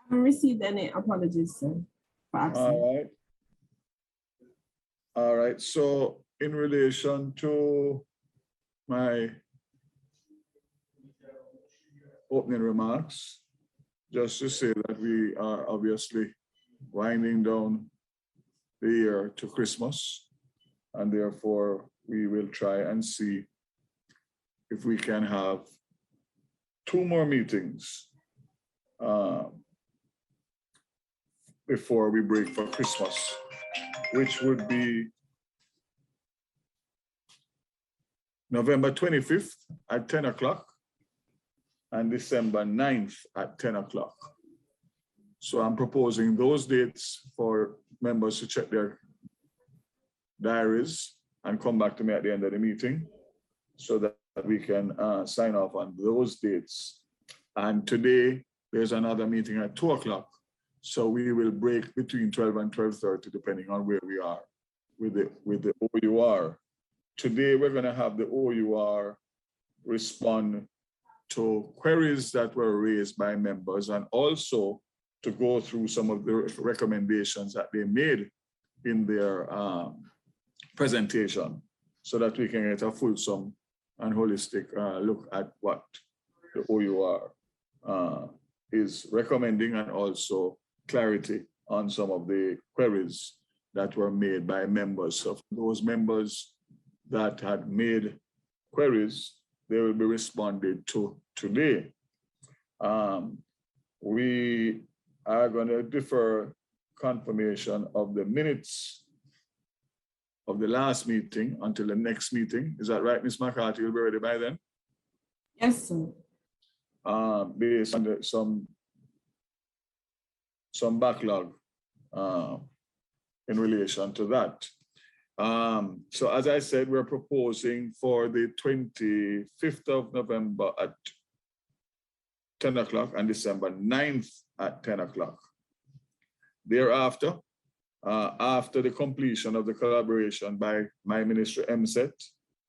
haven't received any apologies, sir, for asking. All right. So in relation to my opening remarks, just to say that we are obviously winding down the year to Christmas, and therefore we will try and see if we can have 2 more meetings before we break for Christmas, which would be November 25th at 10 o'clock and December 9th at 10 o'clock. So I'm proposing those dates for members to check their diaries and come back to me at the end of the meeting so that we can sign off on those dates. And today there's another meeting at 2 o'clock. So we will break between 12 and 12:30, depending on where we are with the OUR. Today we're gonna have the OUR respond to queries that were raised by members and also to go through some of the recommendations that they made in their presentation so that we can get a fulsome and holistic look at what the OUR is recommending and also clarity on some of the queries that were made by members. So for those members that had made queries, they will be responded to today. We are going to defer confirmation of the minutes of the last meeting until the next meeting. Is that right, Ms. McCarthy? You'll be ready by then? Yes, sir. Based on some backlog in relation to that. So as I said, we're proposing for the 25th of November at 10 o'clock and December 9th at 10 o'clock. Thereafter, after the completion of the collaboration by my ministry MSET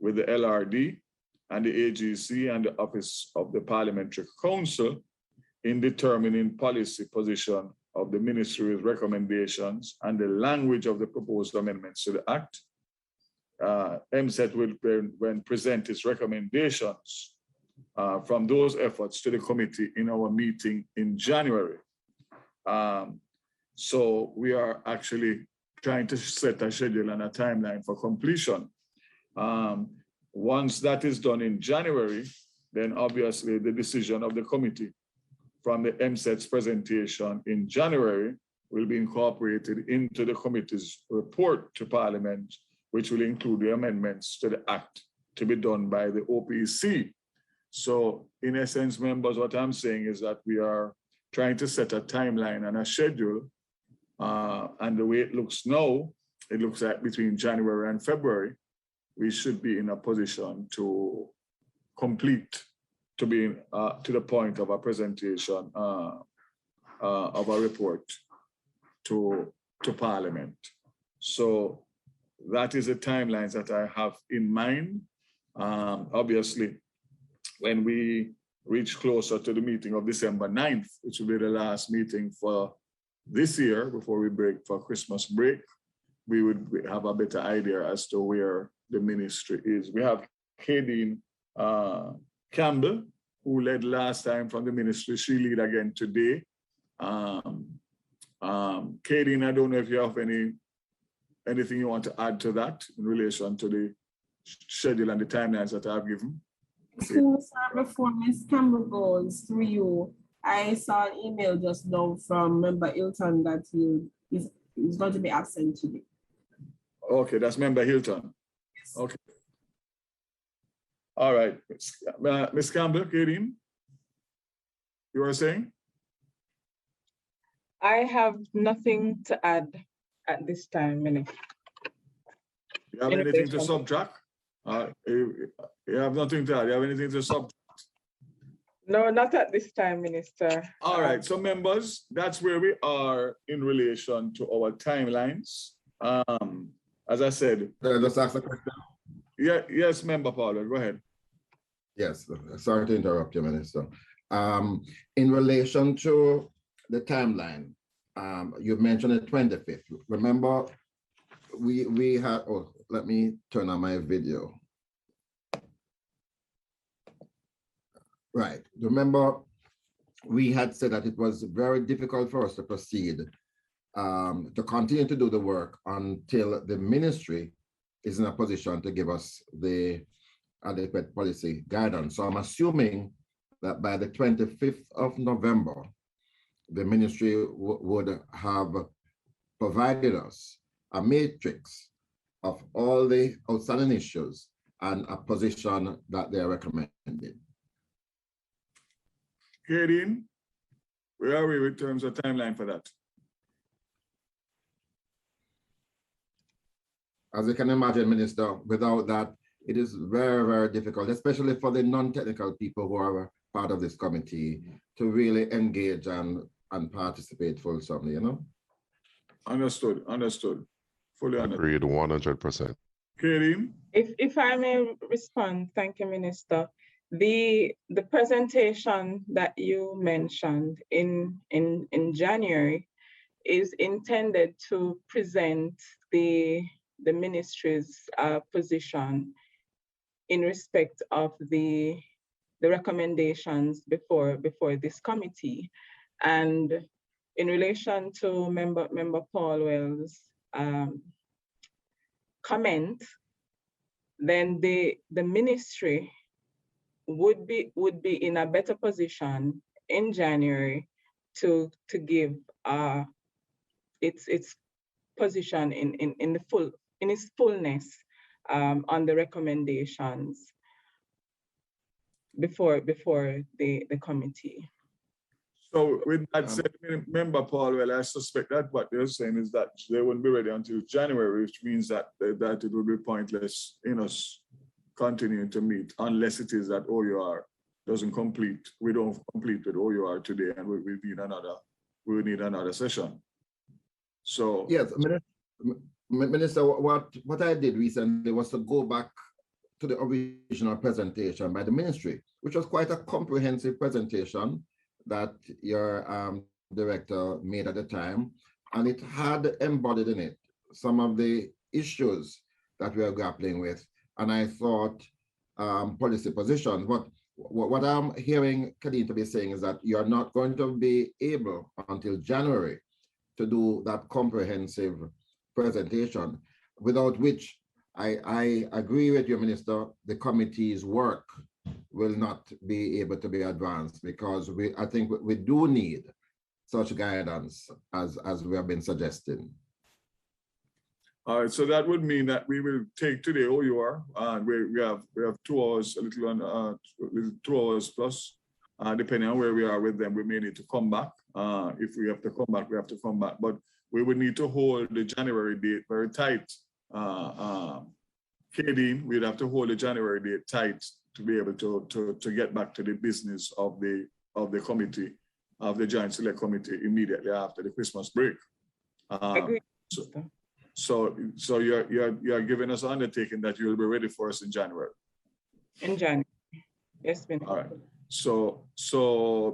with the LRD and the AGC and the Office of the Parliamentary Council in determining policy position of the ministry's recommendations and the language of the proposed amendments to the Act, MSET will when present its recommendations from those efforts to the committee in our meeting in January. So we are actually trying to set a schedule and a timeline for completion. Once that is done in January, then obviously the decision of the committee from the MSET's presentation in January will be incorporated into the committee's report to Parliament, which will include the amendments to the Act to be done by the OPC. So in essence, members, what I'm saying is that we are trying to set a timeline and a schedule. And the way it looks now, it looks like between January and February, we should be in a position to complete, to be to the point of a presentation of a report to Parliament. So that is the timelines that I have in mind. Obviously, when we reach closer to the meeting of December 9th, which will be the last meeting for this year before we break for Christmas break, we would have a better idea as to where the ministry is. We have Kadeen Campbell, who led last time from the ministry. She lead again today. Kadeen, I don't know if you have anything you want to add to that in relation to the schedule and the timelines that I've given. So, sir, before Ms. Campbell goes through you, I saw an email just now from Member Hilton that he's going to be absent today. Okay, that's Member Hilton. Yes. Okay. All right, Ms. Campbell, Kadeen, you were saying? I have nothing to add at this time, Minister. You have anything to subtract? You have nothing to add. You have anything to subtract? No, not at this time, Minister. All right, so members, that's where we are in relation to our timelines. As I said. Just ask a question. Yeah, yes, Member Paula, go ahead. Yes, sorry to interrupt you, Minister. In relation to the timeline, you mentioned the 25th. Remember, we had, oh, let me turn on my video. Right, remember, we had said that it was very difficult for us to proceed, to continue to do the work until the ministry is in a position to give us the adequate policy guidance. So I'm assuming that by the 25th of November, the ministry would have provided us a matrix of all the outstanding issues and a position that they are recommending. Katie, where are we in terms of timeline for that? As you can imagine, Minister, without that, it is very, very difficult, especially for the non-technical people who are part of this committee to really engage and participate fulsomely, you know? Understood, understood. Fully understood. Agreed, 100%. Katie? If I may respond, thank you, Minister. The presentation that you mentioned in January is intended to present the ministry's position in respect of the recommendations before this committee. And in relation to Member Paulwell's comment, then the ministry would be in a better position in January to give its position in its fullness on the recommendations before the committee. So with that said, Member Paulwell, I suspect that what they're saying is that they won't be ready until January, which means that it will be pointless in us continuing to meet unless it is that OUR doesn't complete. We don't complete with OUR today, and we need another session. So yes, Minister, what I did recently was to go back to the original presentation by the ministry, which was quite a comprehensive presentation that your director made at the time, and it had embodied in it some of the issues that we are grappling with. And I thought policy position. What I'm hearing Kadeen to be saying is that you're not going to be able until January to do that comprehensive presentation, without which I agree with you, Minister, the committee's work will not be able to be advanced, because I think we do need such guidance as we have been suggesting. All right, so that would mean that we will take today OUR, and we have 2 hours, a little 2 hours plus, depending on where we are with them. We may need to come back. If we have to come back, we have to come back. But we would need to hold the January date very tight. Kadeen, we'd have to hold the January date tight to be able to get back to the business of the committee, of the Joint Select Committee immediately after the Christmas break. Agreed. So you're giving us an undertaking that you'll be ready for us in January. In January, yes, Minister. All right. So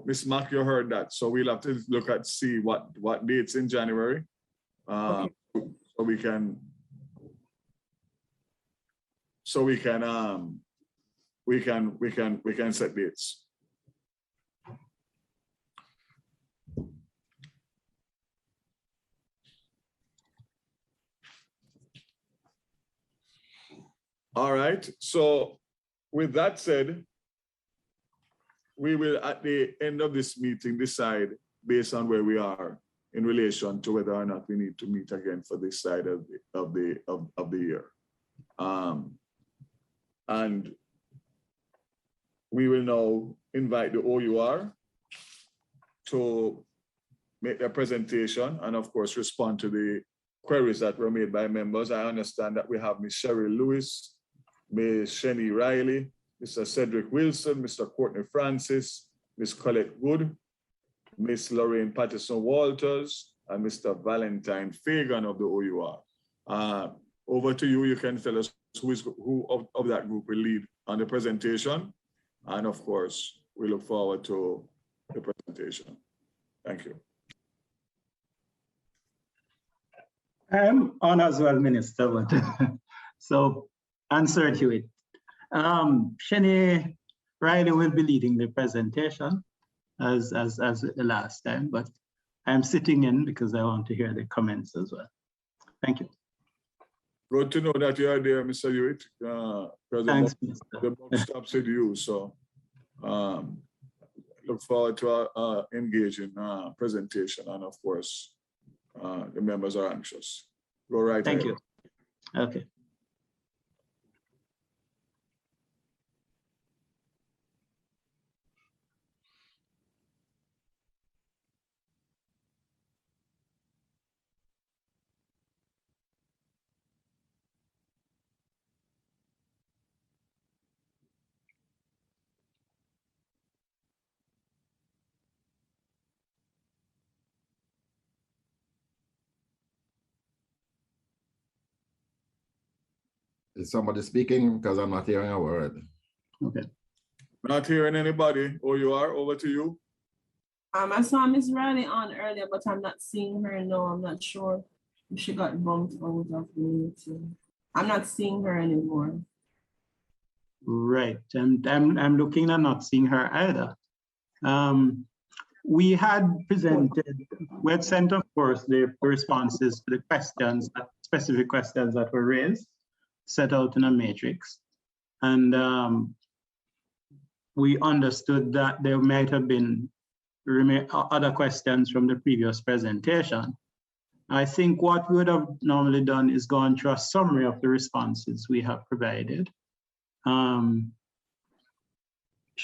Ms. Mack, you heard that. So we'll have to look at see what dates in January, Okay. so we can set dates. All right, so with that said, we will at the end of this meeting decide based on where we are in relation to whether or not we need to meet again for this side of the year. And we will now invite the OUR to make their presentation and of course respond to the queries that were made by members. I understand that we have Ms. Cheryl Lewis, Ms. Shenny Riley, Mr. Cedric Wilson, Mr. Courtney Francis, Ms. Colette Wood, Ms. Lorraine Patterson Walters, and Mr. Valentine Fagan of the OUR. Over to you. You can tell us who of that group will lead on the presentation. And of course, we look forward to the presentation. Thank you. I'm on as well, Minister, but so answer to it. Shani Riley will be leading the presentation as the last time, but I'm sitting in because I want to hear the comments as well. Thank you. Good to know that you are there, Mr. Hewitt. Thanks, The buck stops with you, so look forward to our engaging presentation, and of course, the members are anxious. Go right Thank ahead. you. Okay. Is somebody speaking? Because I'm not hearing a word. Okay. Not hearing anybody. Oh, you are? Over to you. I saw Miss Riley on earlier, but I'm not seeing her. No, I'm not sure if she got bumped out of the meeting. I'm not seeing her anymore. Right. I'm looking and not seeing her either. We had sent, of course, the responses to the questions, specific questions that were raised, set out in a matrix. And we understood that there might have been other questions from the previous presentation. I think what we would have normally done is gone through a summary of the responses we have provided. Shani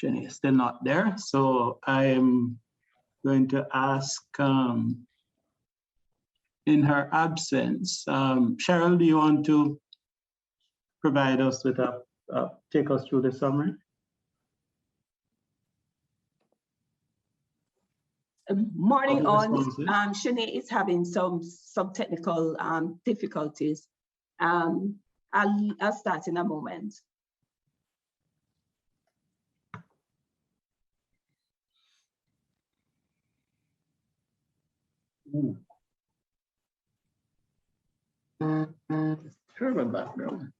is still not there, so I am going to ask, in her absence, Cheryl, do you want to provide us with take us through the summary? Morning on. Shanae is having some technical difficulties. I'll start in a moment. Terrible background.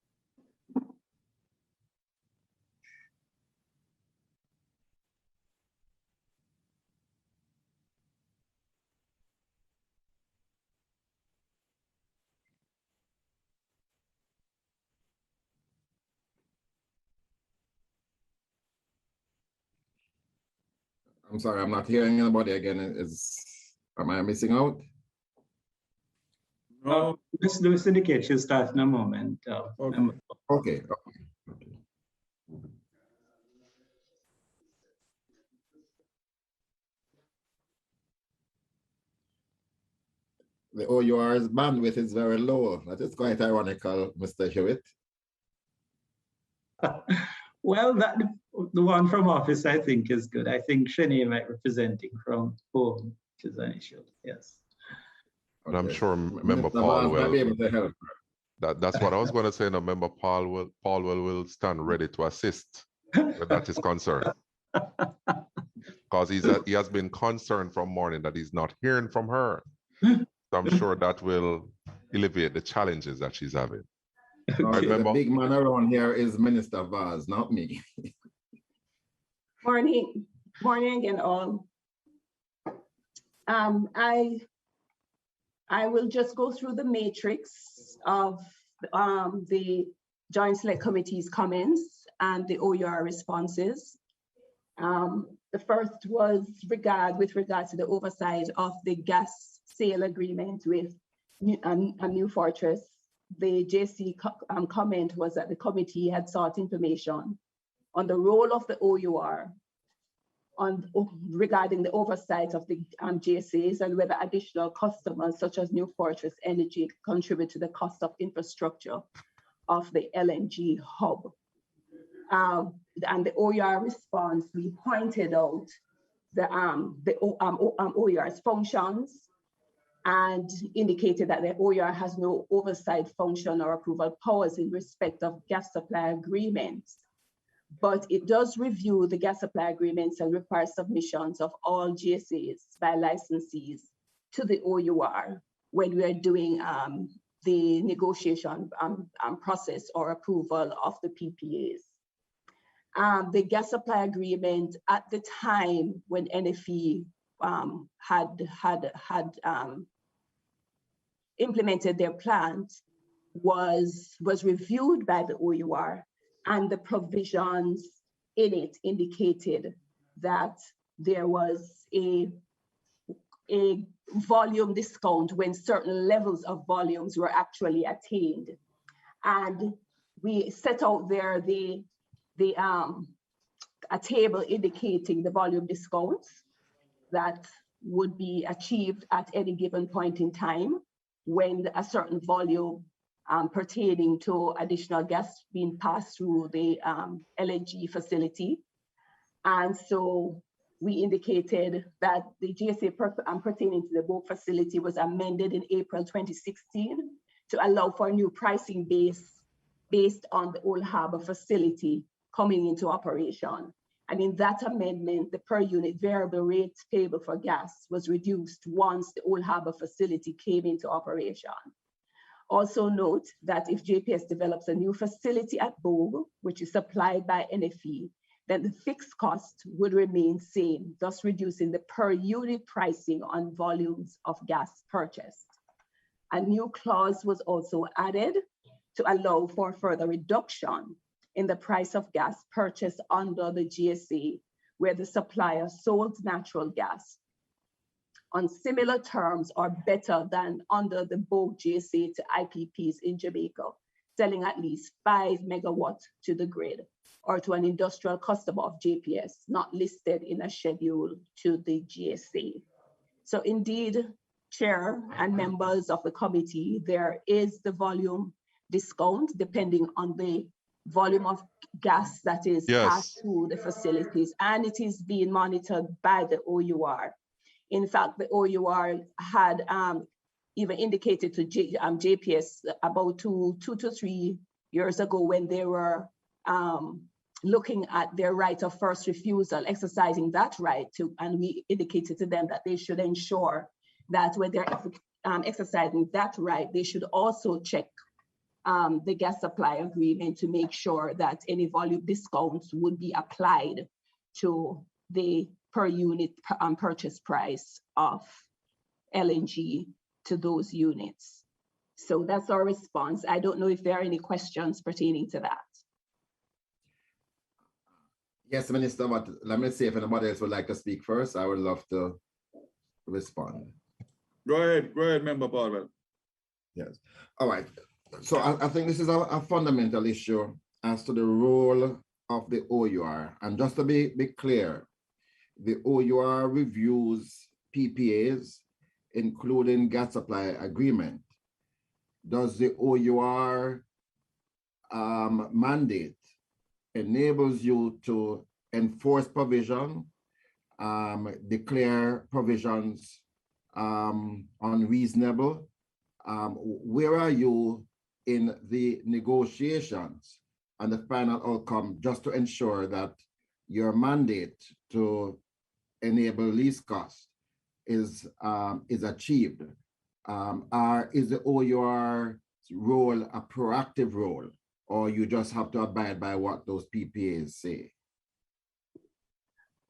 I'm sorry, I'm not hearing anybody again. Am I missing out? No. Let's indicate she'll start in a moment. Okay. The OUR's bandwidth is very low. That is quite ironical, Mr. Hewitt. Well, the one from office, I think, is good. I think Shani might be presenting from home, which is an issue. Yes. And I'm sure Member Paul will be able to help. That's what I was going to say. No, Member Paul will stand ready to assist where that is concerned. Because he has been concerned from morning that he's not hearing from her. So I'm sure that will alleviate the challenges that she's having. Okay. The big man around here is Minister Vaz, not me. Morning again, all. I will just go through the matrix of the Joint Select Committee's comments and the OUR responses. The first was with regard to the oversight of the gas sale agreement with a New Fortress. The JC comment was that the committee had sought information on the role of the OUR regarding the oversight of the GSAs and whether additional customers such as New Fortress Energy contribute to the cost of infrastructure of the LNG hub. And the OUR response, we pointed out the OUR's functions and indicated that the OUR has no oversight function or approval powers in respect of gas supply agreements, but it does review the gas supply agreements and requires submissions of all GSAs by licensees to the OUR when we are doing the negotiation process or approval of the PPAs. The gas supply agreement at the time when NFE had implemented their plans was reviewed by the OUR, and the provisions in it indicated that there was a volume discount when certain levels of volumes were actually attained. And we set out there a table indicating the volume discounts that would be achieved at any given point in time when a certain volume pertaining to additional gas being passed through the LNG facility. And so we indicated that the GSA pertaining to the Bogue facility was amended in April 2016 to allow for new pricing based on the Old Harbor facility coming into operation. And in that amendment, the per unit variable rate payable for gas was reduced once the Old Harbor facility came into operation. Also note that if JPS develops a new facility at Bogue, which is supplied by NFE, then the fixed cost would remain same, thus reducing the per unit pricing on volumes of gas purchased. A new clause was also added to allow for further reduction in the price of gas purchased under the GSA, where the supplier sold natural gas on similar terms or better than under the Bogue GSA to IPPs in Jamaica, selling at least 5 megawatts to the grid or to an industrial customer of JPS not listed in a schedule to the GSA. So indeed, Chair and members of the committee, there is the volume discount depending on the volume of gas that is passed through the facilities, and it is being monitored by the OUR. In fact, the OUR had even indicated to JPS about two to 3 years ago when they were looking at their right of first refusal, exercising that right to, and we indicated to them that they should ensure that when they're exercising that right, they should also check the gas supply agreement to make sure that any volume discounts would be applied to the per unit purchase price of LNG to those units. So that's our response. I don't know if there are any questions pertaining to that. Yes, Minister, but let me see if anybody else would like to speak first. I would love to respond. Go ahead, Member Paul. Yes. All right. So I think this is a fundamental issue as to the role of the OUR. And just to be clear, the OUR reviews PPAs, including gas supply agreement. Does the OUR mandate enables you to enforce provision, declare provisions unreasonable? Where are you in the negotiations and the final outcome, just to ensure that your mandate to enable least cost is achieved? Is the OUR's role a proactive role, or you just have to abide by what those PPAs say?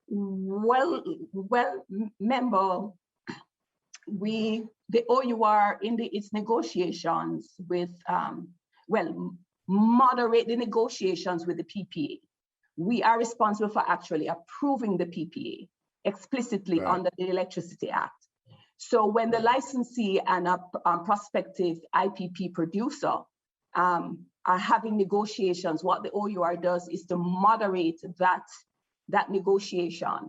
Well, member, the OUR in its negotiations with, moderate the negotiations with the PPA. We are responsible for actually approving the PPA explicitly under the Electricity Act. So when the licensee and a prospective IPP producer are having negotiations, what the OUR does is to moderate that negotiation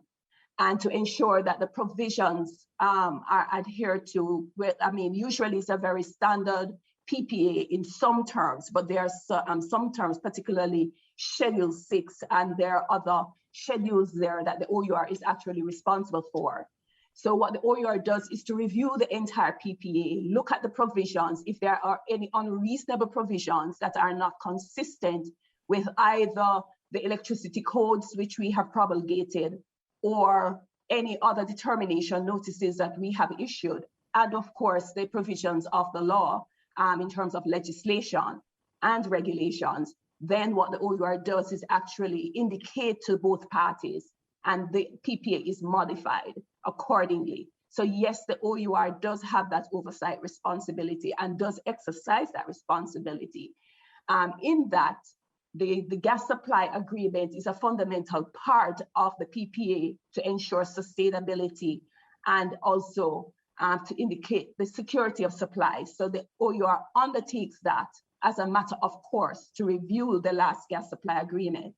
and to ensure that the provisions are adhered to. Usually it's a very standard PPA in some terms, but there are some terms, particularly Schedule 6, and there are other schedules there that the OUR is actually responsible for. So what the OUR does is to review the entire PPA, look at the provisions, if there are any unreasonable provisions that are not consistent with either the electricity codes which we have promulgated or any other determination notices that we have issued. and of course, the provisions of the law in terms of legislation and regulations, then what the OUR does is actually indicate to both parties, and the PPA is modified accordingly. So yes, the OUR does have that oversight responsibility and does exercise that responsibility. In that, the gas supply agreement is a fundamental part of the PPA to ensure sustainability and also to indicate the security of supply. So the OUR undertakes that as a matter of course to review the last gas supply agreement.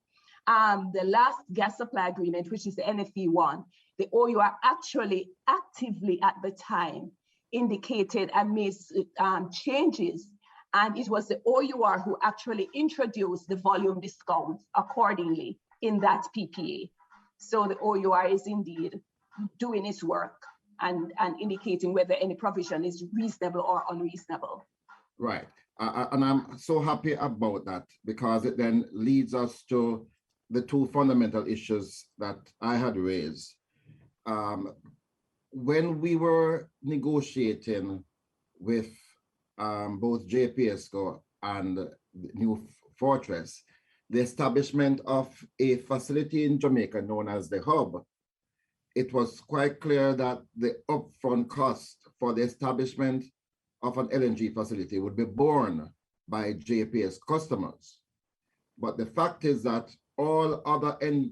The last gas supply agreement, which is the NFE one, the OUR actually actively at the time indicated and made changes. And it was the OUR who actually introduced the volume discount accordingly in that PPA. So the OUR is indeed doing its work and indicating whether any provision is reasonable or unreasonable. Right. And I'm so happy about that, because it then leads us to the two fundamental issues that I had raised. When we were negotiating with both JPSCO and New Fortress, the establishment of a facility in Jamaica known as the Hub, it was quite clear that the upfront cost for the establishment of an LNG facility would be borne by JPS customers. But the fact is that all other end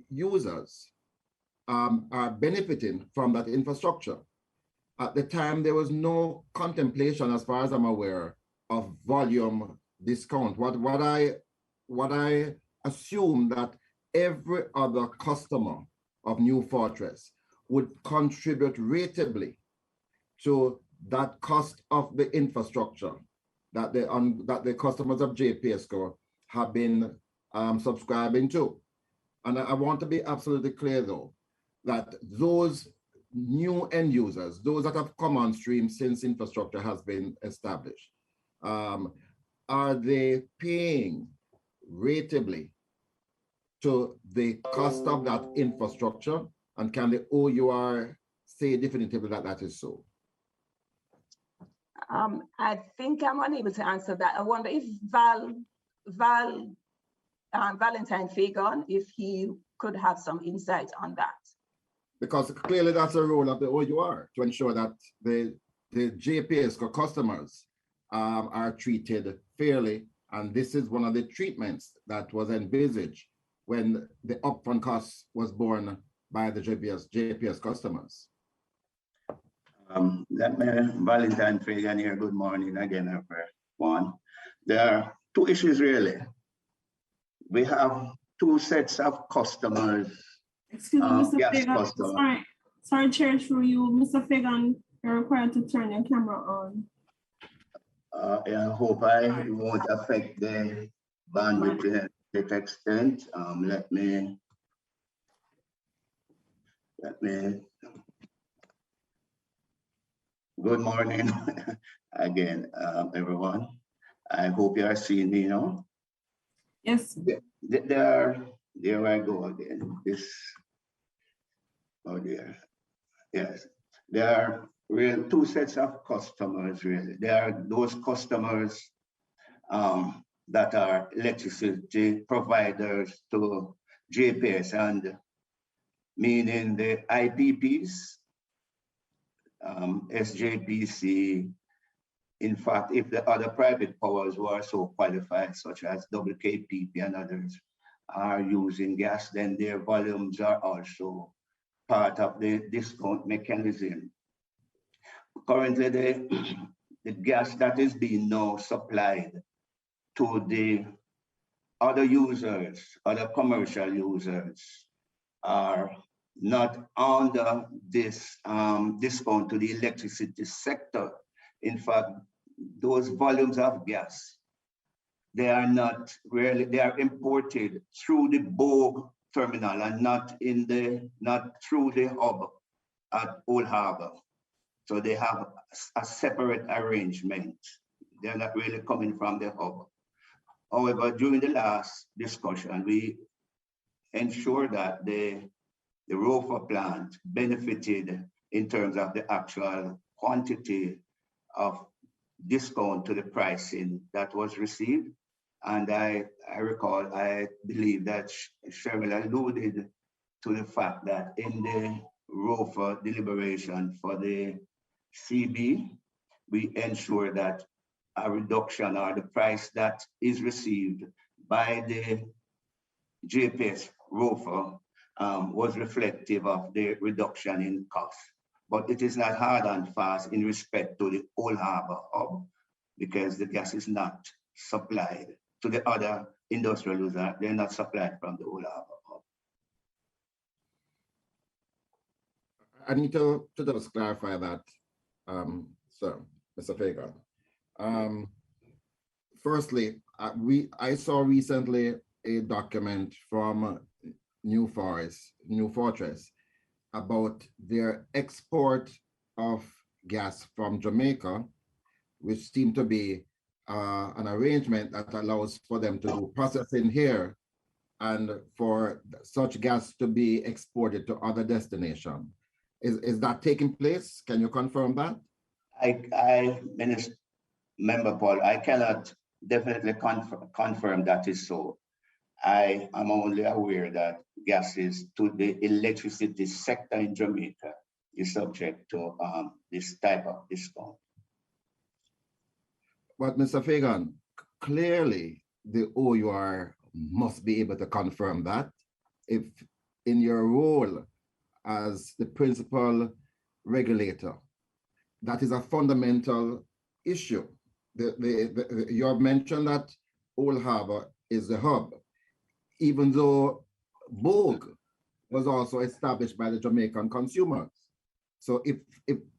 users are benefiting from that infrastructure. At the time, there was no contemplation, as far as I'm aware, of volume discount. What I assume that every other customer of New Fortress would contribute ratably to that cost of the infrastructure that the customers of JPSCO have been subscribing to. And I want to be absolutely clear, though, that those new end users, those that have come on stream since infrastructure has been established, are they paying ratably to the cost of that infrastructure? And can the OUR say definitively that that is so? I think I'm unable to answer that. I wonder if Valentine Fagan, if he could have some insight on that. Because clearly that's the role of the OUR, to ensure that the JPSCO customers are treated fairly. And this is one of the treatments that was envisaged when the upfront cost was borne by the JPS customers. Valentine Fagan here. Good morning again, everyone. There are two issues really. We have two sets of customers. Excuse me, Mr. Gas Fagan. customers. Sorry, Chair, through you. Mr. Fagan, you're required to turn your camera on. I hope I won't affect the bandwidth to that extent. Let me. Good morning again, everyone. I hope you are seeing me now. Yes. There I go again. Oh dear. Yes, there are real two sets of customers really. There are those customers that are electricity providers to JPS, and meaning the IPPs, SJPC. In fact, if the other private powers who are so qualified, such as WKPP and others, are using gas, then their volumes are also part of the discount mechanism. Currently, the gas that is being now supplied to the other users, other commercial users, are not under this discount to the electricity sector. In fact, those volumes of gas, they are not really, they are imported through the Bogue terminal and not through the hub at Old Harbor. So they have a separate arrangement. They're not really coming from the hub. However, during the last discussion, we ensured that the ROFA plant benefited in terms of the actual quantity of discount to the pricing that was received. And I recall, I believe that Cheryl alluded to the fact that in the ROFA deliberation for the CB, we ensure that a reduction or the price that is received by the JPS ROFA was reflective of the reduction in cost. But it is not hard and fast in respect to the Old Harbor hub because the gas is not supplied to the other industrial users. They're not supplied from the Old Harbor hub. I need to just clarify that, sir, Mr. Fagan. Firstly, I saw recently a document from New Fortress about their export of gas from Jamaica, which seemed to be an arrangement that allows for them to do processing here and for such gas to be exported to other destinations. Is that taking place? Can you confirm that? Member Paul, I cannot definitely confirm that is so. I am only aware that gases to the electricity sector in Jamaica is subject to this type of discount. But Mr. Fagan, clearly the OUR must be able to confirm that if in your role as the principal regulator, that is a fundamental issue. You have mentioned that Old Harbor is the hub, even though BOG was also established by the Jamaican consumers. So if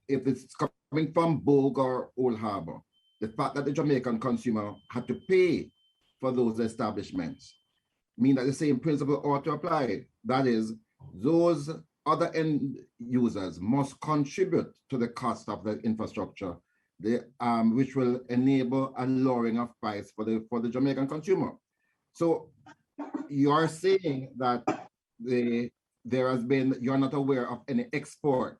it's coming from BOG or Old Harbor, the fact that the Jamaican consumer had to pay for those establishments mean that the same principle ought to apply. That is, those other end users must contribute to the cost of the infrastructure, which will enable a lowering of price for the Jamaican consumer. So you are saying that you're not aware of any export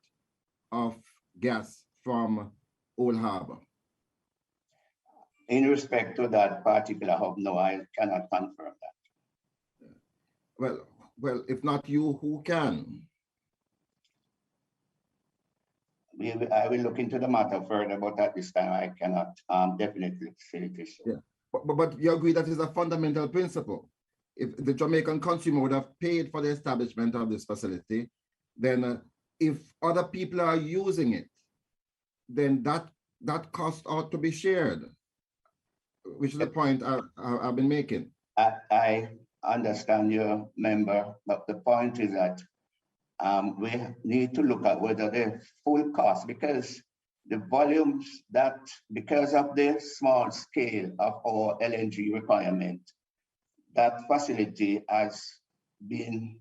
of gas from Old Harbor. In respect to that particular hub, no, I cannot confirm that. Well, if not you, who can? I will look into the matter further, but at this time I cannot definitely say it is so. Yeah. But you agree that is a fundamental principle. If the Jamaican consumer would have paid for the establishment of this facility, then if other people are using it, then that cost ought to be shared, which is the point I've been making. I understand you, member, but the point is that we need to look at whether the full cost, because the volumes that, because of the small scale of our LNG requirement, that facility has been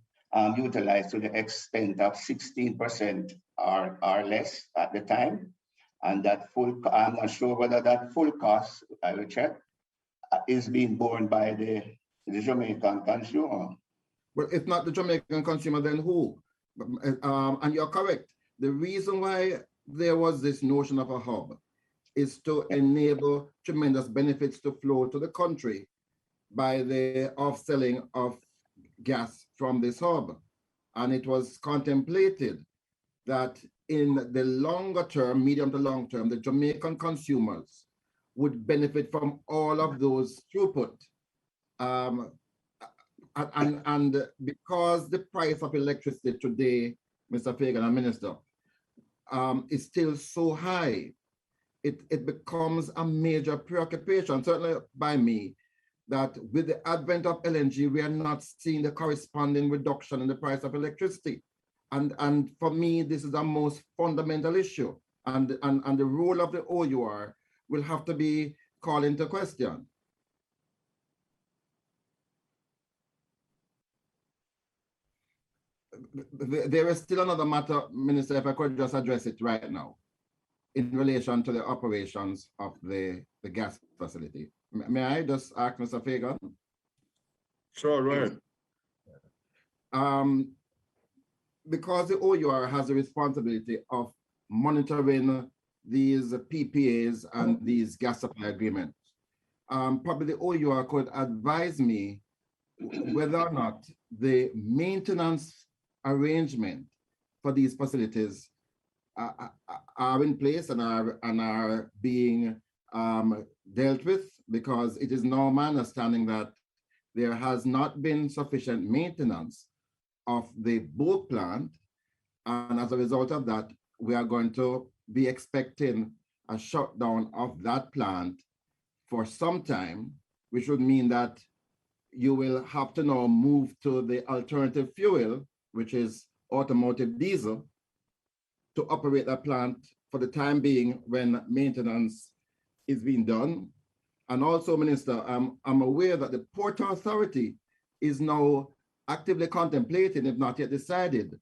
utilized to the extent of 16% or less at the time. And that I'm not sure whether that full cost, I will check, is being borne by the Jamaican consumer. Well, if not the Jamaican consumer, then who? And you're correct. The reason why there was this notion of a hub is to enable tremendous benefits to flow to the country by the off-selling of gas from this hub. And it was contemplated that in the longer term, medium to long term, the Jamaican consumers would benefit from all of those throughput. And because the price of electricity today, Mr. Fagan and Minister, is still so high, it becomes a major preoccupation, certainly by me, that with the advent of LNG, we are not seeing the corresponding reduction in the price of electricity. And for me, this is the most fundamental issue. And the role of the OUR will have to be called into question. There is still another matter, Minister, if I could just address it right now, in relation to the operations of the gas facility. May I just ask Mr. Fagan? Sure, right. Because the OUR has the responsibility of monitoring these PPAs and these gas supply agreements. Probably the OUR could advise me whether or not the maintenance arrangement for these facilities are in place and are being dealt with, because it is now my understanding that there has not been sufficient maintenance of the bulk plant, and as a result of that, we are going to be expecting a shutdown of that plant for some time, which would mean that you will have to now move to the alternative fuel, which is automotive diesel, to operate that plant for the time being when maintenance is being done. And also, Minister, I'm aware that the Port Authority is now actively contemplating, if not yet decided,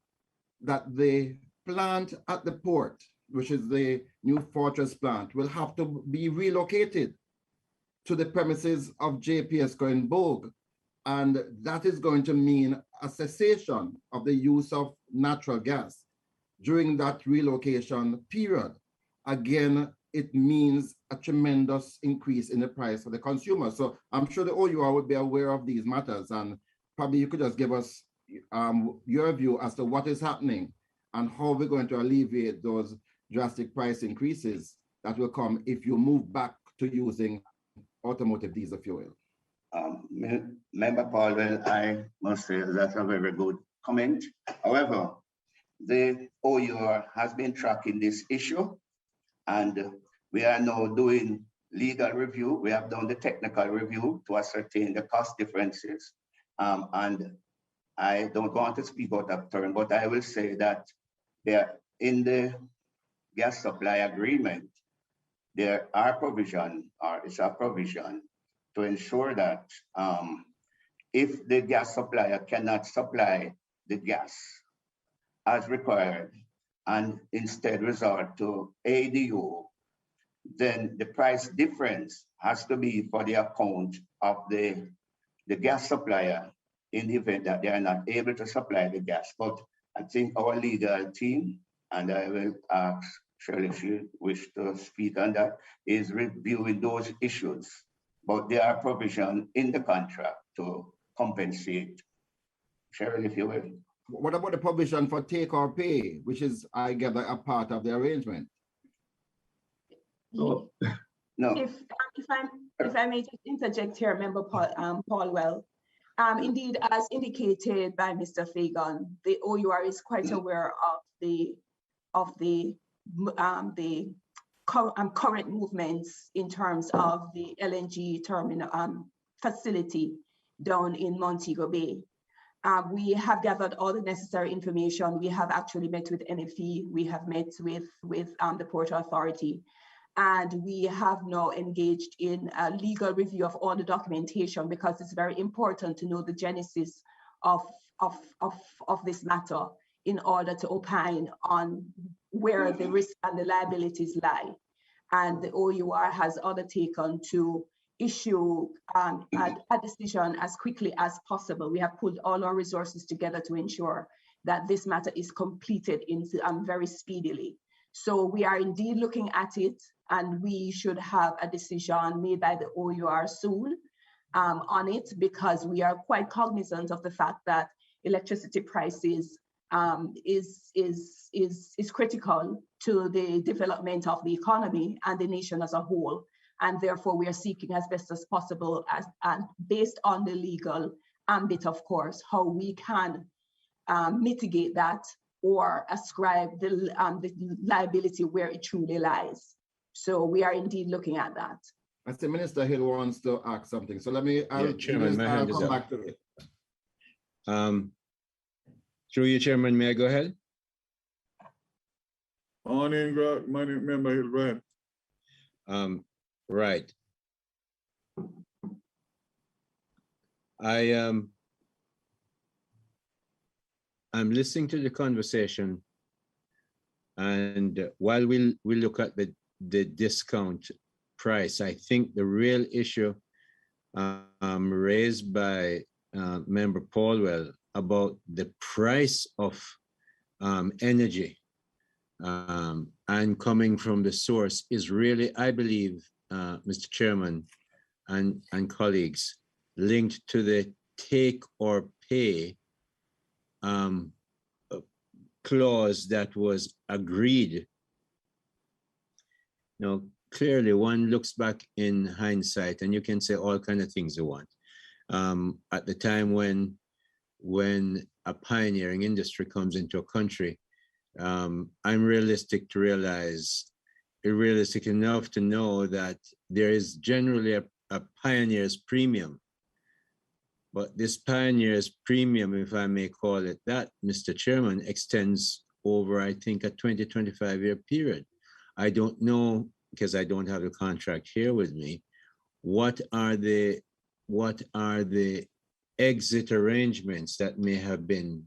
that the plant at the port, which is the new Fortress plant, will have to be relocated to the premises of JPSCO in Bogue. And that is going to mean a cessation of the use of natural gas during that relocation period. Again, it means a tremendous increase in the price for the consumer. So I'm sure the OUR would be aware of these matters, and probably you could just give us your view as to what is happening and how we're going to alleviate those drastic price increases that will come if you move back to using automotive diesel fuel. Member Paul, I must say that's a very good comment. However, the OUR has been tracking this issue, and we are now doing legal review. We have done the technical review to ascertain the cost differences. And I don't want to speak out of turn, but I will say that there in the gas supply agreement, there are provision, or it's a provision to ensure that if the gas supplier cannot supply the gas as required and instead resort to ADU, then the price difference has to be for the account of the gas supplier in the event that they are not able to supply the gas. But I think our legal team, and I will ask Shirley if you wish to speak on that, is reviewing those issues. But there are provisions in the contract to compensate. Shirley, if you will. What about the provision for take or pay, which is, I gather, a part of the arrangement? No. If I may just interject here, Member Paul, indeed, as indicated by Mr. Fagan, the OUR is quite aware of the current movements in terms of the LNG terminal facility down in Montego Bay. We have gathered all the necessary information. We have actually met with NFE. We have met with the Port Authority. And we have now engaged in a legal review of all the documentation, because it's very important to know the genesis of this matter in order to opine on where the risk and the liabilities lie. And the OUR has undertaken to issue a decision as quickly as possible. We have pulled all our resources together to ensure that this matter is completed very speedily. So we are indeed looking at it, and we should have a decision made by the OUR soon on it, because we are quite cognizant of the fact that electricity prices is critical to the development of the economy and the nation as a whole. And therefore, we are seeking as best as possible, and based on the legal ambit, of course, how we can mitigate that or ascribe the liability where it truly lies. So we are indeed looking at that. I see Minister Hill wants to ask something. So let me, Chairman, my hand is come up. back to it. Through you, Chairman, may I go ahead? Member Hill, go ahead. Right. I'm listening to the conversation, and while we look at the discount price, I think the real issue raised by Member Paulwell about the price of energy and coming from the source is really, I believe, Mr. Chairman and colleagues, linked to the take or pay clause that was agreed. Now, clearly, one looks back in hindsight, and you can say all kinds of things you want. At the time when a pioneering industry comes into a country, I'm realistic enough to know that there is generally a pioneer's premium. But this pioneer's premium, if I may call it that, Mr. Chairman, extends over, I think, a 20-25-year period. I don't know, because I don't have the contract here with me, what are the exit arrangements that may have been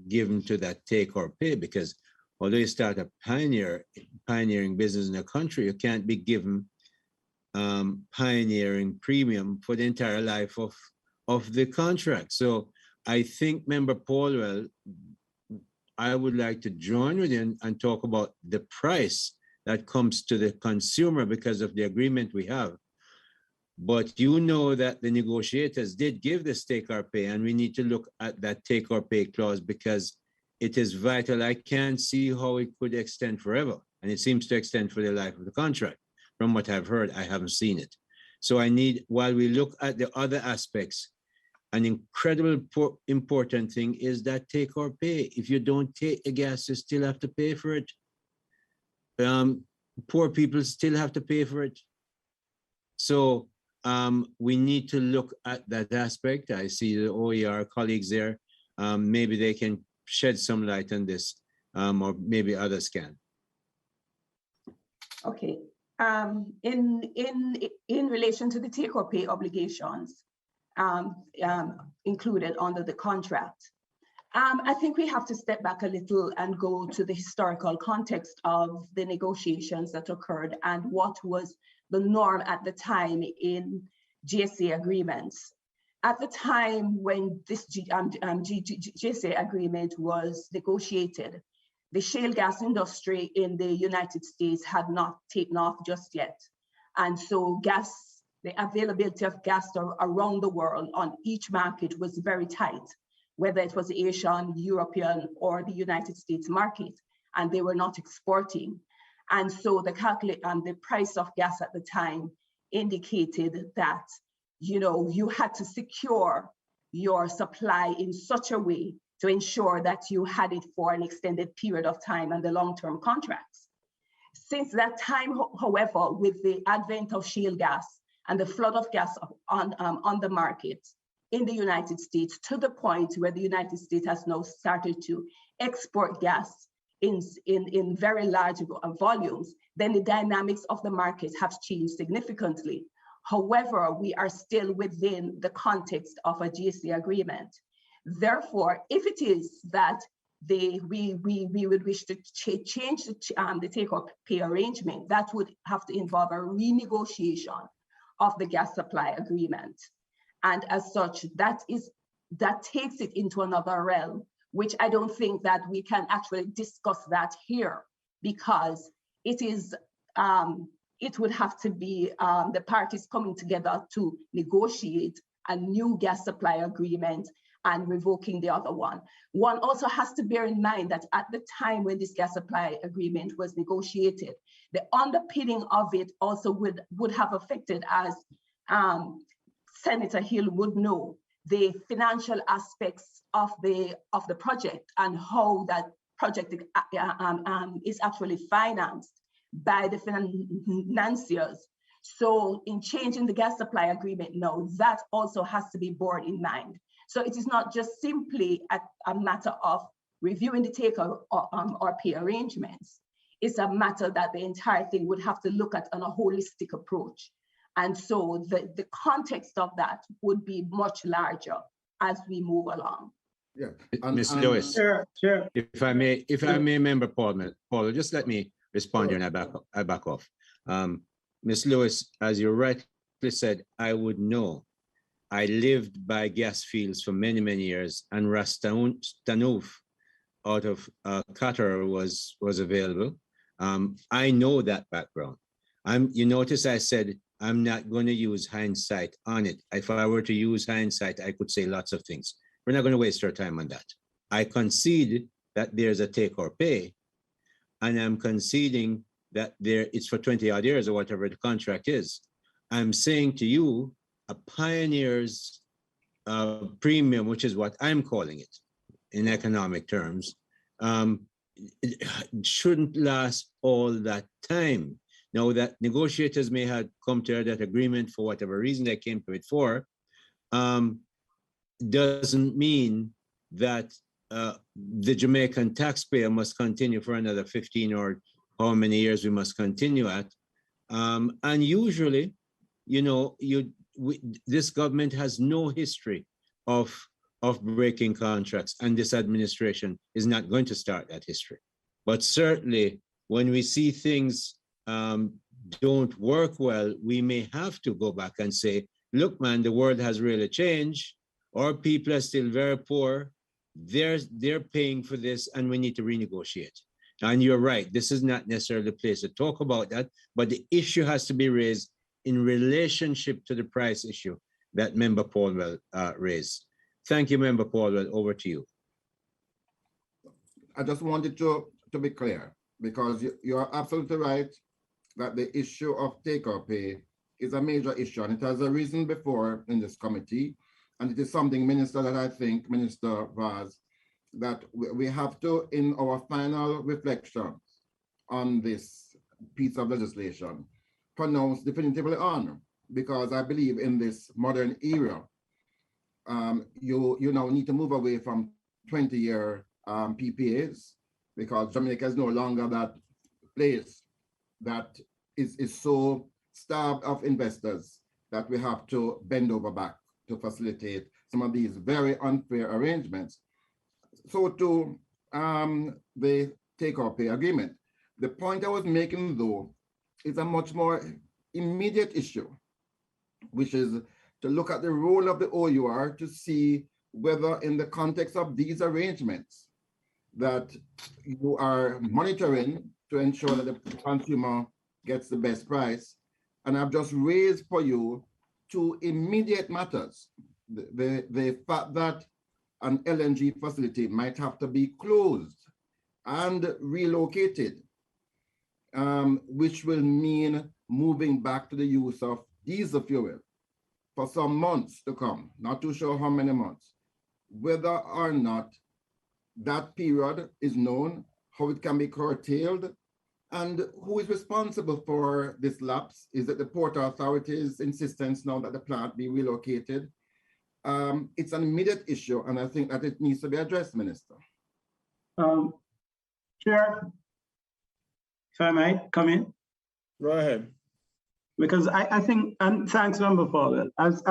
given to that take or pay, because although you start a pioneering business in a country, you can't be given pioneering premium for the entire life of the contract. So I think, Member Paulwell, I would like to join with you and talk about the price that comes to the consumer because of the agreement we have. But you know that the negotiators did give this take or pay, and we need to look at that take or pay clause because it is vital. I can't see how it could extend forever, and it seems to extend for the life of the contract. From what I've heard, I haven't seen it. So I need, while we look at the other aspects, an incredible important thing is that take or pay. If you don't take the gas, you still have to pay for it. Poor people still have to pay for it. So we need to look at that aspect. I see the OER colleagues there. Maybe they can shed some light on this, or maybe others can. Okay. In relation to the take or pay obligations included under the contract, I think we have to step back a little and go to the historical context of the negotiations that occurred and what was the norm at the time in GSA agreements. At the time when this GSA agreement was negotiated, the shale gas industry in the United States had not taken off just yet. And so the availability of gas around the world on each market was very tight, whether it was the Asian, European, or the United States market, and they were not exporting. And so the price of gas at the time indicated that, you had to secure your supply in such a way to ensure that you had it for an extended period of time and the long-term contracts. Since that time, however, with the advent of shale gas and the flood of gas on the market in the United States, to the point where the United States has now started to export gas in very large volumes, then the dynamics of the market have changed significantly. However, we are still within the context of a GSA agreement. Therefore, if it is that we would wish to change the take or pay arrangement, that would have to involve a renegotiation of the gas supply agreement. And as such, that takes it into another realm, which I don't think that we can actually discuss that here, because it would have to be the parties coming together to negotiate a new gas supply agreement and revoking the other one. One also has to bear in mind that at the time when this gas supply agreement was negotiated, the underpinning of it also would have affected, as Senator Hill would know, the financial aspects of the project and how that project is actually financed by the financiers. So in changing the gas supply agreement now, that also has to be borne in mind. So it is not just simply a matter of reviewing the take or pay arrangements. It's a matter that the entire thing would have to look at on a holistic approach. And so the context of that would be much larger as we move along. Yeah. Ms. Lewis, Sure. if I may, Member Paul, just let me respond here and I back off. Ms. Lewis, as you rightly said, I would know. I lived by gas fields for many, many years, and Rastanov Qatar was available. I know that background. You notice I said I'm not going to use hindsight on it. If I were to use hindsight, I could say lots of things. We're not going to waste our time on that. I concede that there's a take or pay, and I'm conceding that it's for 20 odd years or whatever the contract is. I'm saying to you, a pioneer's premium, which is what I'm calling it in economic terms, it shouldn't last all that time. Now that negotiators may have come to that agreement for whatever reason they came to it for, doesn't mean that the Jamaican taxpayer must continue for another 15 or how many years we must continue at. And usually, this government has no history of breaking contracts, and this administration is not going to start that history. But certainly, when we see things don't work well, we may have to go back and say, look, man, the world has really changed. Our people are still very poor. They're paying for this, and we need to renegotiate. And you're right, this is not necessarily the place to talk about that, but the issue has to be raised in relationship to the price issue that Member Paulwell raised. Thank you, Member Paulwell. Over to you. I just wanted to be clear, because you are absolutely right that the issue of take or pay is a major issue, and it has arisen before in this committee. And it is something, Minister, that I think, Minister Vaz, that we have to, in our final reflections on this piece of legislation, pronounce definitively on, because I believe in this modern era, you now need to move away from 20-year PPAs, because Jamaica is no longer that place that is so starved of investors that we have to bend over back to facilitate some of these very unfair arrangements. So to the take-or-pay agreement, the point I was making, though, is a much more immediate issue, which is to look at the role of the OUR to see whether in the context of these arrangements that you are monitoring to ensure that the consumer gets the best price. And I've just raised for you two immediate matters. The fact that an LNG facility might have to be closed and relocated, which will mean moving back to the use of diesel fuel for some months to come, not too sure how many months. Whether or not that period is known, how it can be curtailed, and who is responsible for this lapse? Is it the Port Authority's insistence now that the plant be relocated? It's an immediate issue, and I think that it needs to be addressed, Minister. Chair, if I might come in. Go ahead. Because I think, and thanks, Member Paul, as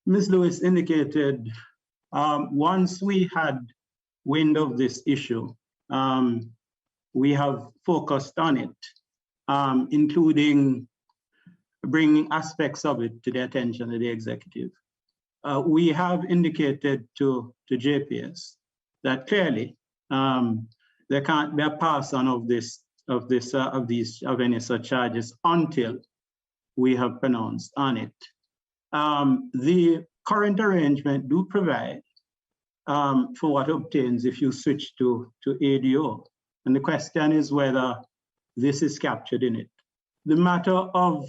Ms. Lewis indicated, once we had wind of this issue, we have focused on it, including bringing aspects of it to the attention of the executive. We have indicated to JPS that clearly there can't be a pass on of any such charges until we have pronounced on it. The current arrangement do provide for what obtains if you switch to ADO. And the question is whether this is captured in it. The matter of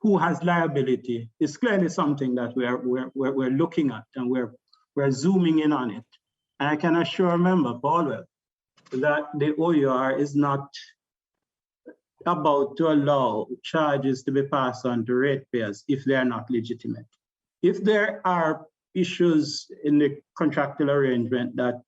who has liability is clearly something that we're looking at, and we're zooming in on it. And I can assure Member Paulwell that the OUR is not about to allow charges to be passed on to ratepayers if they are not legitimate. If there are issues in the contractual arrangement that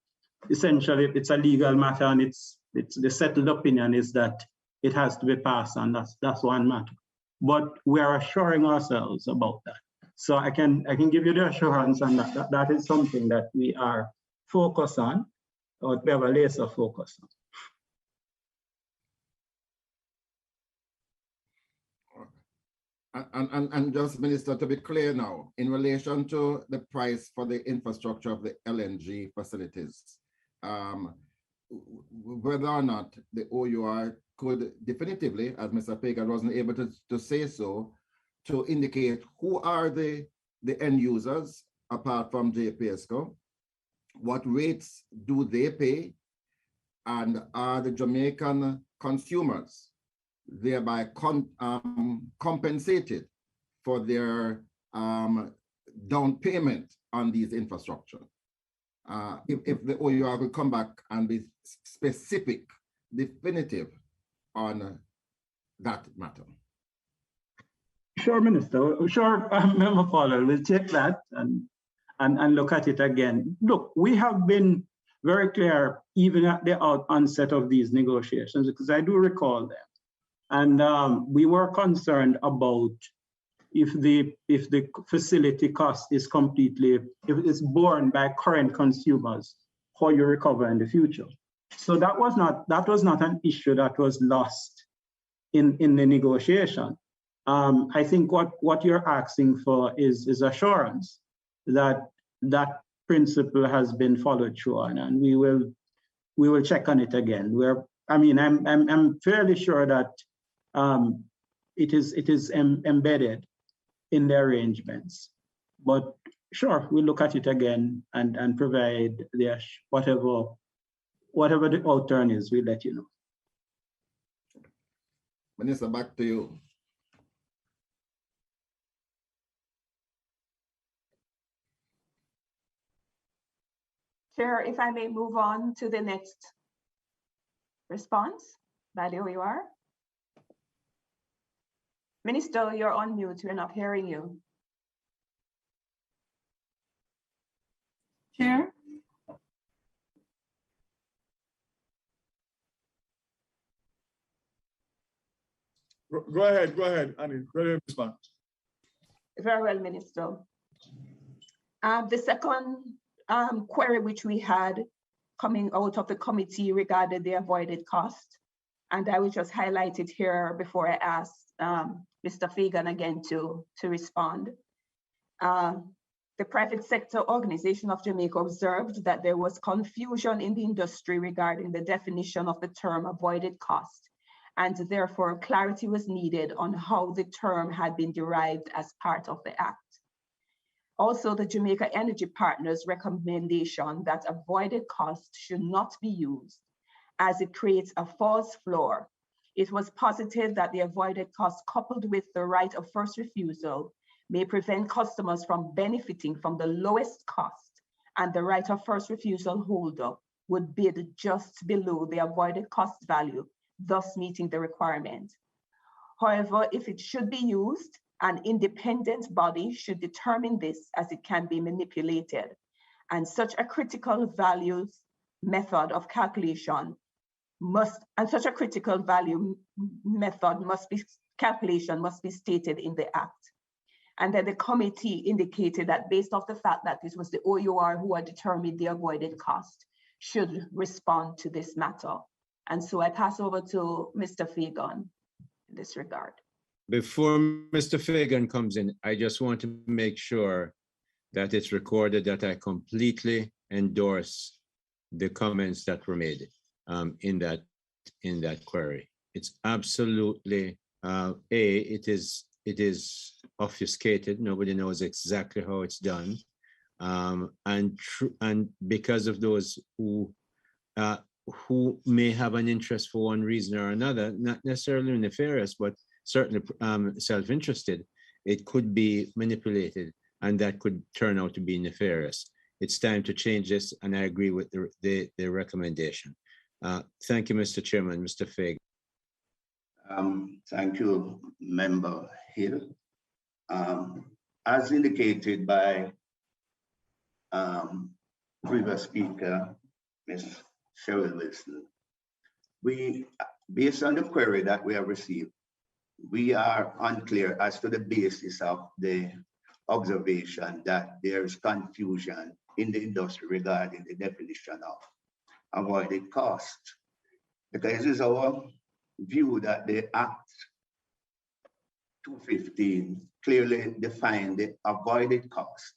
essentially it's a legal matter and it's the settled opinion is that it has to be passed on, that's one matter. But we are assuring ourselves about that. So I can give you the assurance, and that is something that we are focused on, or we have a laser focus on. And just, Minister, to be clear now, in relation to the price for the infrastructure of the LNG facilities, whether or not the OUR could definitively, as Mr. Fagan wasn't able to say so, to indicate who are the end users apart from JPSCO, what rates do they pay, and are the Jamaican consumers thereby compensated for their down payment on these infrastructure. If the OUR will come back and be specific, definitive on that matter. Sure, Minister. Sure, Member Fowler, we'll take that and look at it again. Look, we have been very clear even at the onset of these negotiations, because I do recall them. And we were concerned about if the facility cost is completely, if it's borne by current consumers, how you recover in the future. So that was not an issue that was lost in the negotiation. I think what you're asking for is assurance that that principle has been followed through on, and we will check on it again. I'm fairly sure that it is embedded in the arrangements, but sure, we'll look at it again and provide the whatever the outturn is, we'll let you know. Minister, back to you. Chair, if I may move on to the next response by the OUR. Minister, you're on mute, we're not hearing you. Chair? Go ahead, Annie. Go ahead, respond. Very well, Minister. The second query which we had coming out of the committee regarding the avoided cost, and I will just highlight it here before I ask Mr. Fagan again to respond. The private sector organization of Jamaica observed that there was confusion in the industry regarding the definition of the term avoided cost, and therefore clarity was needed on how the term had been derived as part of the Act. Also, the Jamaica Energy Partners' recommendation that avoided cost should not be used as it creates a false floor. It was posited that the avoided cost coupled with the right of first refusal may prevent customers from benefiting from the lowest cost, and the right of first refusal holder would bid just below the avoided cost value, thus meeting the requirement. However, if it should be used, an independent body should determine this, as it can be manipulated, and such a critical values method of calculation must be stated in the Act. And then the committee indicated that based off the fact that this was the OUR who had determined the avoided cost, should respond to this matter. And so I pass over to Mr. Fagan in this regard. Before Mr. Fagan comes in, I just want to make sure that it's recorded that I completely endorse the comments that were made in that query. It's absolutely it is obfuscated. Nobody knows exactly how it's done, and because of those who may have an interest for one reason or another, not necessarily nefarious, but certainly self-interested, it could be manipulated, and that could turn out to be nefarious. It's time to change this, and I agree with the recommendation. Thank you, Mr. Chairman. Mr. Fagan. Thank you, Member Hill. As indicated by previous speaker, Ms. Cheryl Wilson, based on the query that we have received, we are unclear as to the basis of the observation that there is confusion in the industry regarding the definition of avoided cost. Because it is our view that the Act 215 clearly define the avoided cost.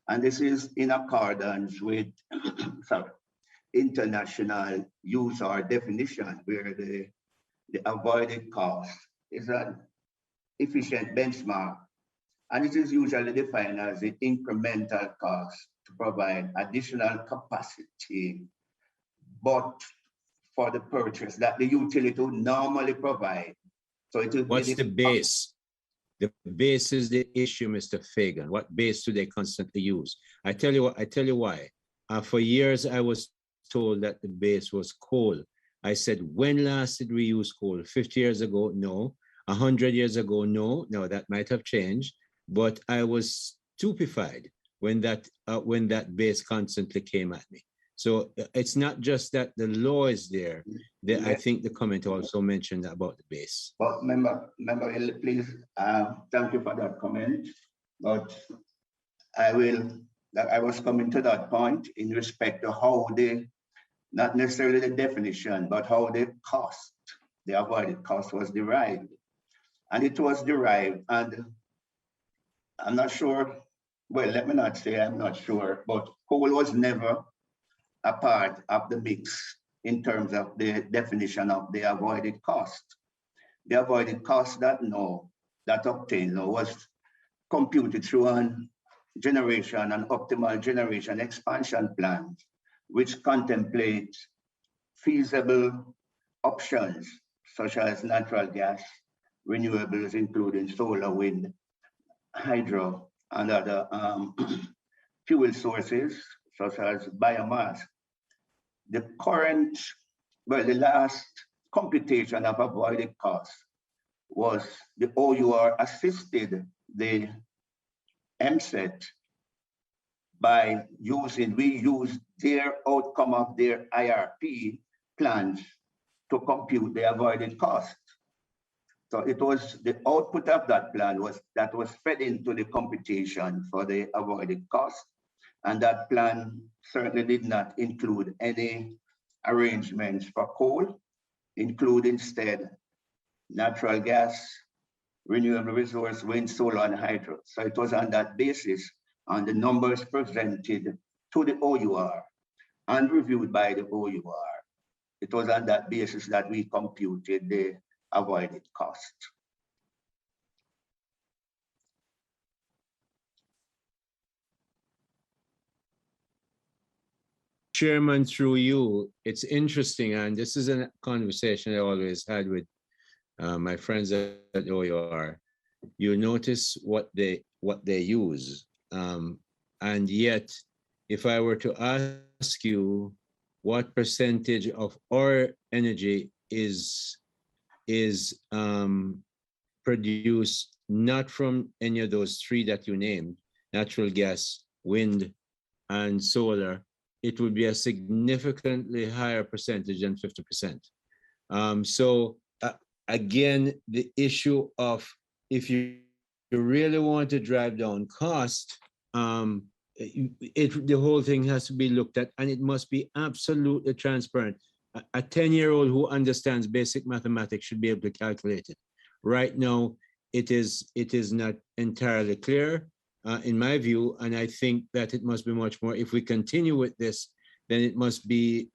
And this is in accordance with sorry, international use or definition, where the avoided cost is an efficient benchmark, and it is usually defined as the incremental cost to provide additional capacity, but for the purchase that the utility would normally provide. So it will What's the base? The base is the issue, Mr. Fagan. What base do they constantly use? I tell you why. For years, I was told that the base was coal. I said, when last did we use coal? 50 years ago? No. 100 years ago? No. No, that might have changed. But I was stupefied when that base constantly came at me. So it's not just that the law is there. I think the comment also mentioned about the base. But member, please, thank you for that comment. But I was coming to that point in respect to how not necessarily the definition, but how the cost, the avoided cost was derived. And it was derived, and I'm not sure, well, let me not say I'm not sure, but coal was never a part of the mix in terms of the definition of the avoided cost. The avoided cost that obtained was computed through an generation and optimal generation expansion plans, which contemplate feasible options such as natural gas, renewables, including solar, wind, hydro, and other fuel sources such as biomass. The last computation of avoided costs was the OUR assisted the MSET by we used their outcome of their IRP plans to compute the avoided cost. So it was the output of that plan was fed into the computation for the avoided cost. And that plan certainly did not include any arrangements for coal, include instead natural gas, renewable resource, wind, solar, and hydro. So it was on that basis, on the numbers presented to the OUR and reviewed by the OUR. It was on that basis that we computed the avoided cost. Chairman, through you, it's interesting, and this is a conversation I always had with my friends at OUR. You notice what they use, and yet, if I were to ask you what percentage of our energy is produced not from any of those three that you named, natural gas, wind, and solar, it would be a significantly higher percentage than 50%. Again, the issue of if you really want to drive down cost, the whole thing has to be looked at, and it must be absolutely transparent. A 10-year-old who understands basic mathematics should be able to calculate it. Right now, it is not entirely clear. In my view, and I think that it must be much more. If we continue with this, then it must be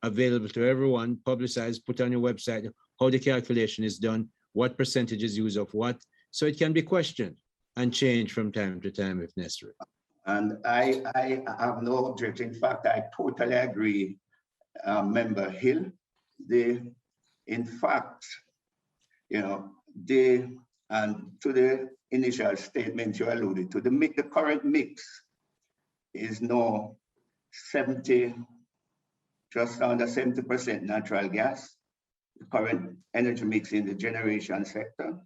available to everyone, publicized, put on your website, how the calculation is done, what percentage is used of what, so it can be questioned and changed from time to time if necessary. And I have no objection. In fact, I totally agree, Member Hill. In fact, and to the initial statement you alluded to, the current mix is now 70, just under 70% natural gas, the current energy mix in the generation sector,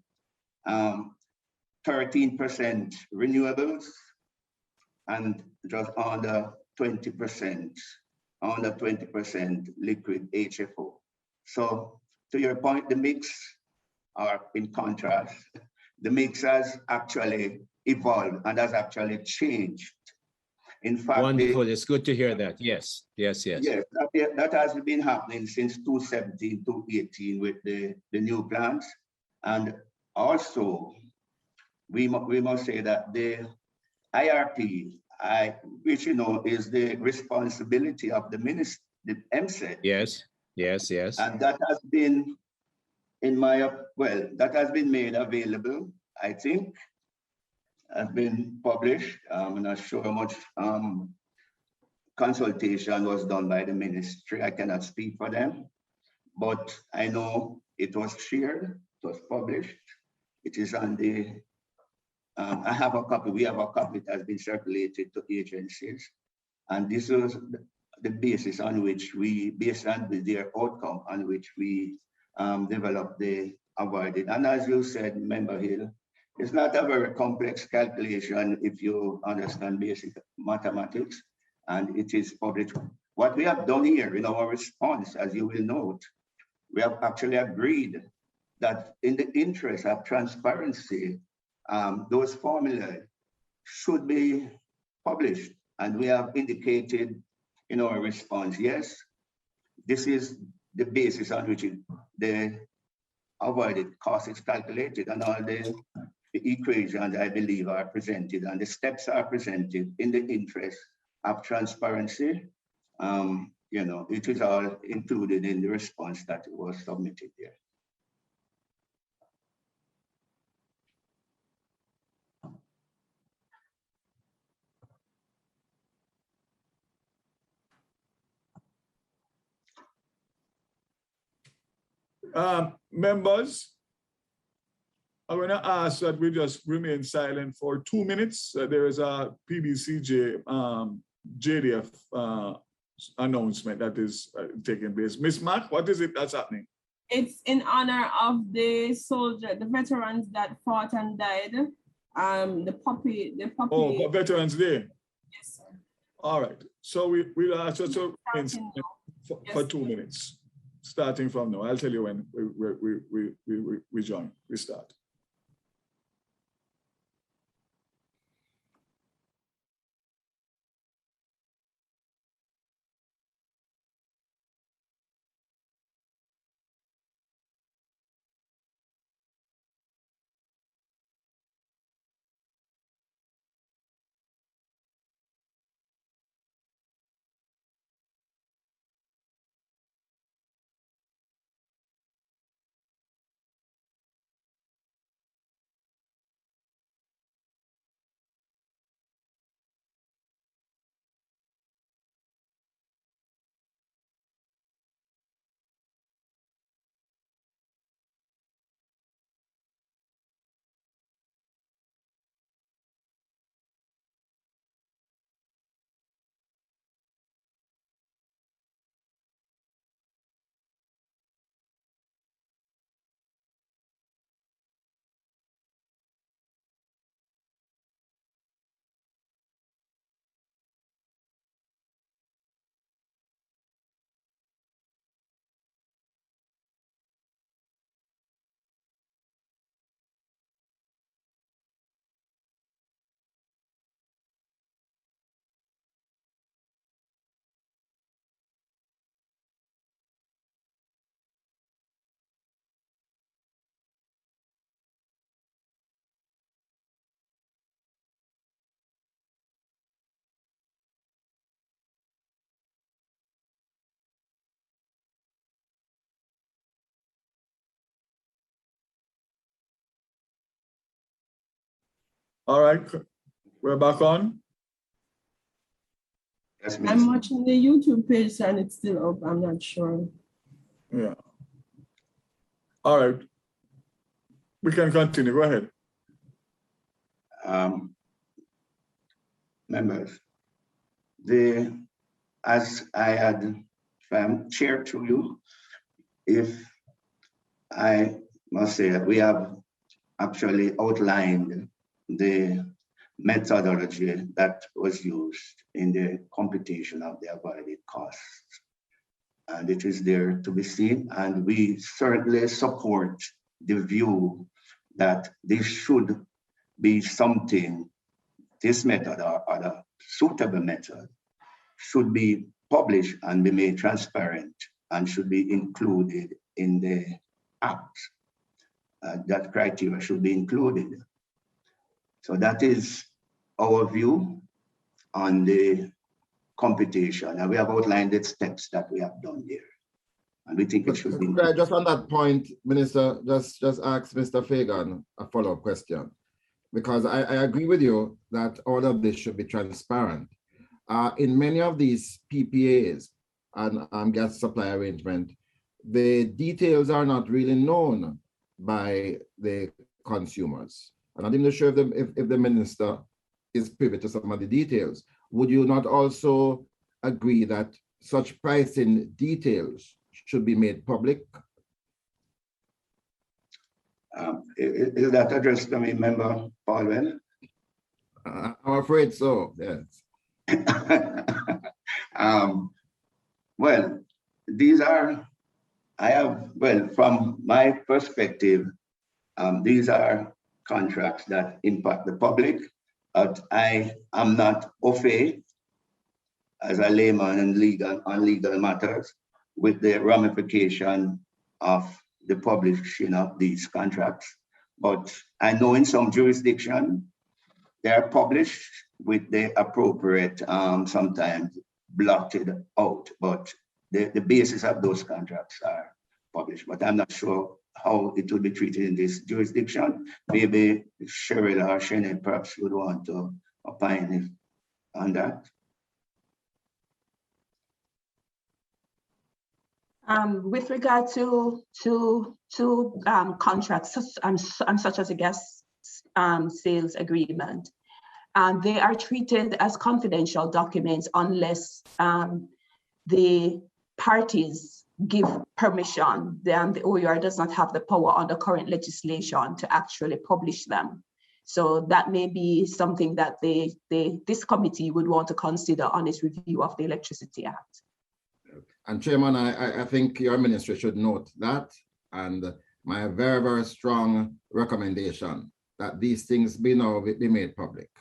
13% renewables, and just under 20% liquid HFO. So to your point, the mix, or in contrast, the mix has actually evolved and has actually changed. In fact, wonderful. It's good to hear that. Yes. Yes, that has been happening since 2017, 2018 with the new plants. And also, we must say that the IRP, which is the responsibility of the minister, the MSET. Yes, yes, yes. And that has been, that has been made available, I think, has been published. I'm not sure how much consultation was done by the ministry. I cannot speak for them, but I know it was shared, it was published. It is on the, I have a copy, we have a copy that has been circulated to agencies. And this was the basis on which based on their outcome on which we developed the avoided. And as you said, Member Hill, it's not a very complex calculation if you understand basic mathematics, and it is published. What we have done here in our response, as you will note, we have actually agreed that in the interest of transparency, those formulae should be published. And we have indicated in our response, yes, this is the basis on which the avoided cost is calculated, and all the equations, I believe, are presented and the steps are presented in the interest of transparency. It is all included in the response that was submitted there. Members, I'm going to ask that we just remain silent for 2 minutes. There is a PBCJ JDF announcement that is taking place. Ms. Mack, what is it that's happening? It's in honor of the veterans that fought and died. The puppy. Oh, Veterans Day. Yes, sir. All right. So we'll ask you to remain silent for 2 minutes. Starting from now, I'll tell you when we join, we start. All right, we're back on. Yes, I'm watching the YouTube page and it's still up. I'm not sure. Yeah. All right. We can continue. Go ahead. Members, as I had shared to you, if I must say that we have actually outlined the methodology that was used in the computation of the avoided costs. And it is there to be seen. And we certainly support the view that this should be something, this method or other suitable method should be published and be made transparent and should be included in the act. That criteria should be included. So that is our view on the computation. And we have outlined the steps that we have done there. And we think it should be. Just on that point, Minister, just ask Mr. Fagan a follow-up question, because I agree with you that all of this should be transparent. In many of these PPAs and gas supply arrangement, the details are not really known by the consumers. And I'm not even sure if the minister is privy to some of the details. Would you not also agree that such pricing details should be made public? Is that addressed to me, Member Paulwell? I'm afraid so, yes. Well, these are, from my perspective, these are contracts that impact the public. I am not au fait as a layman on legal matters with the ramification of the publishing of these contracts. But I know in some jurisdiction, they are published with the appropriate, sometimes blotted out, but the basis of those contracts are published. But I'm not sure how it will be treated in this jurisdiction. Maybe Cheryl or Shane perhaps would want to opine on that. With regard to contracts, such as a gas sales agreement, they are treated as confidential documents unless the parties give permission. The OER does not have the power under current legislation to actually publish them. So that may be something that this committee would want to consider on its review of the Electricity Act. And Chairman, I think your ministry should note that, and my very, very strong recommendation that these things be made public.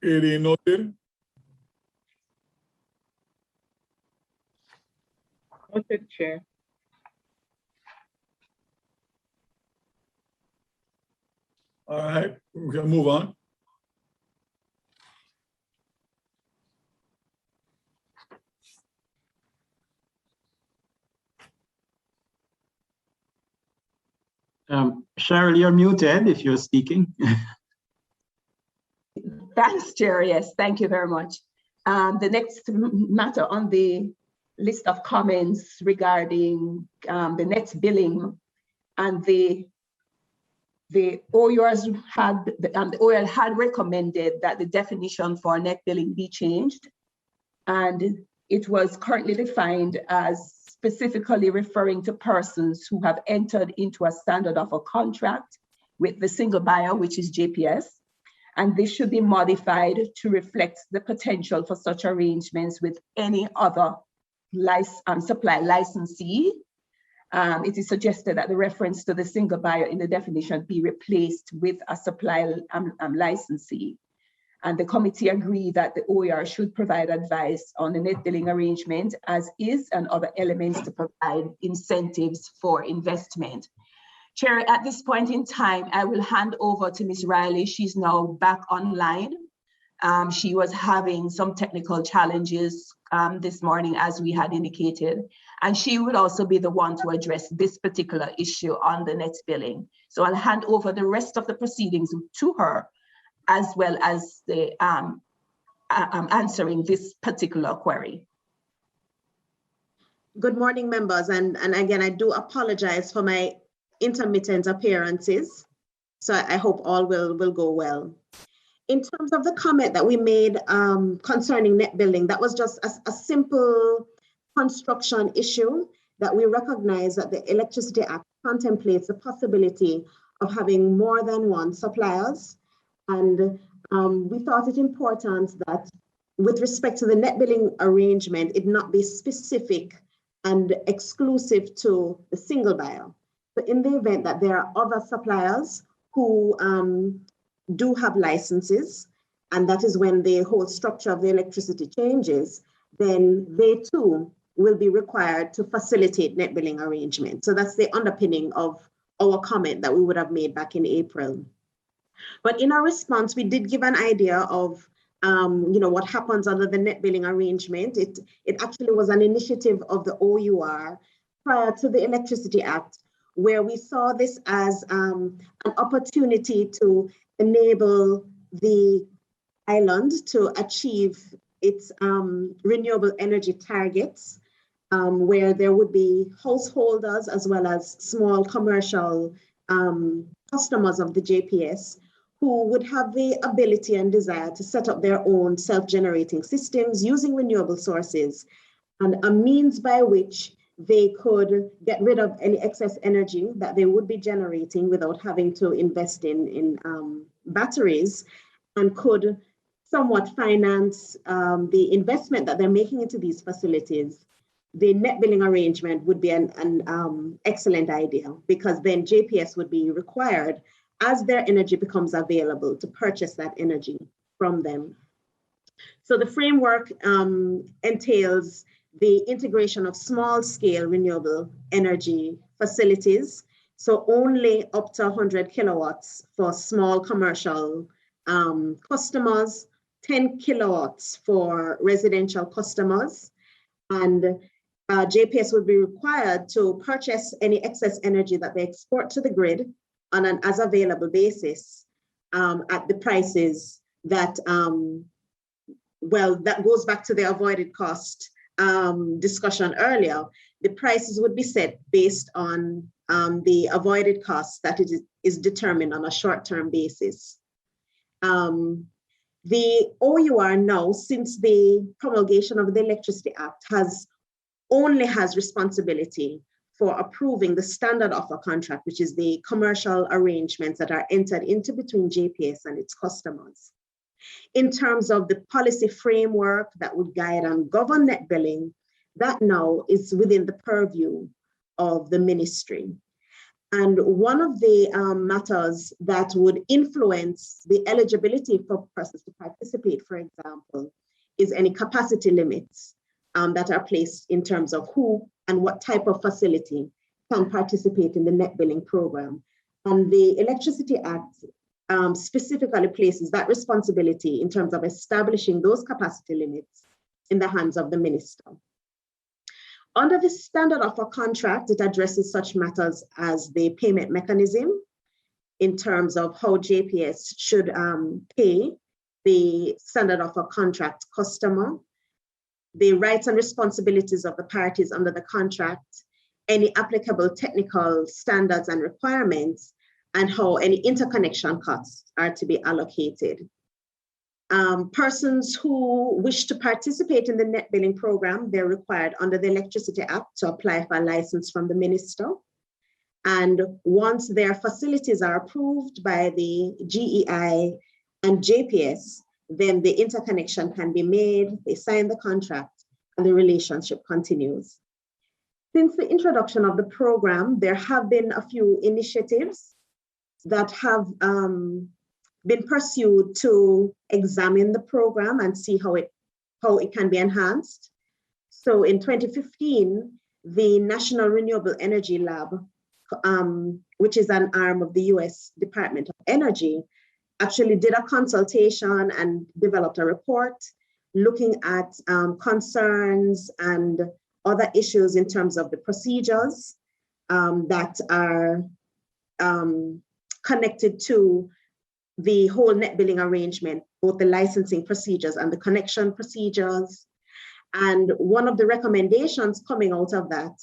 Any noted? Noted, Chair. All right, we can move on. Cheryl, you're muted if you're speaking. Thanks, Chair. Yes, thank you very much. The next matter on the list of comments regarding the net billing, and the OERs had the OER had recommended that the definition for net billing be changed, and it was currently defined as specifically referring to persons who have entered into a standard offer contract with the single buyer, which is JPS, and this should be modified to reflect the potential for such arrangements with any other supply licensee. It is suggested that the reference to the single buyer in the definition be replaced with a supply licensee. And the committee agreed that the OER should provide advice on the net billing arrangement as is, and other elements to provide incentives for investment. Chair, at this point in time, I will hand over to Ms. Riley. She's now back online. She was having some technical challenges this morning, as we had indicated, and she would also be the one to address this particular issue on the net billing. So I'll hand over the rest of the proceedings to her, as well as the answering this particular query. Good morning, members, and again, I do apologize for my intermittent appearances. So I hope all will go well. In terms of the comment that we made concerning net billing, that was just a simple construction issue that we recognize that the Electricity Act contemplates the possibility of having more than one suppliers. And we thought it important that with respect to the net billing arrangement, it not be specific and exclusive to the single buyer. But in the event that there are other suppliers who do have licenses, and that is when the whole structure of the electricity changes, then they too will be required to facilitate net billing arrangements. So that's the underpinning of our comment that we would have made back in April. But in our response, we did give an idea of what happens under the net billing arrangement. It actually was an initiative of the OUR prior to the Electricity Act, where we saw this as an opportunity to enable the island to achieve its renewable energy targets, where there would be householders as well as small commercial customers of the JPS who would have the ability and desire to set up their own self-generating systems using renewable sources, and a means by which they could get rid of any excess energy that they would be generating without having to invest in batteries, and could somewhat finance the investment that they're making into these facilities. The net billing arrangement would be an excellent idea, because then JPS would be required, as their energy becomes available, to purchase that energy from them. So the framework entails the integration of small-scale renewable energy facilities, so only up to 100 kilowatts for small commercial customers, 10 kilowatts for residential customers, and JPS would be required to purchase any excess energy that they export to the grid on an as-available basis at the prices that, that goes back to the avoided cost discussion earlier. The prices would be set based on the avoided cost that is determined on a short-term basis. The OUR now, since the promulgation of the Electricity Act, only has responsibility for approving the standard offer contract, which is the commercial arrangements that are entered into between JPS and its customers. In terms of the policy framework that would guide and govern net billing, that now is within the purview of the ministry. And one of the matters that would influence the eligibility for persons to participate, for example, is any capacity limits that are placed in terms of who and what type of facility can participate in the net billing program. And the Electricity Act specifically places that responsibility in terms of establishing those capacity limits in the hands of the minister. Under the standard offer contract, it addresses such matters as the payment mechanism in terms of how JPS should pay the standard offer contract customer, the rights and responsibilities of the parties under the contract, any applicable technical standards and requirements, and how any interconnection costs are to be allocated. Persons who wish to participate in the net billing program, they're required under the Electricity Act to apply for a license from the minister. And once their facilities are approved by the GEI and JPS, then the interconnection can be made, they sign the contract, and the relationship continues. Since the introduction of the program, there have been a few initiatives that have been pursued to examine the program and see how it can be enhanced. So in 2015, the National Renewable Energy Lab, which is an arm of the US Department of Energy, actually did a consultation and developed a report looking at concerns and other issues in terms of the procedures that are connected to the whole net billing arrangement, both the licensing procedures and the connection procedures. And one of the recommendations coming out of that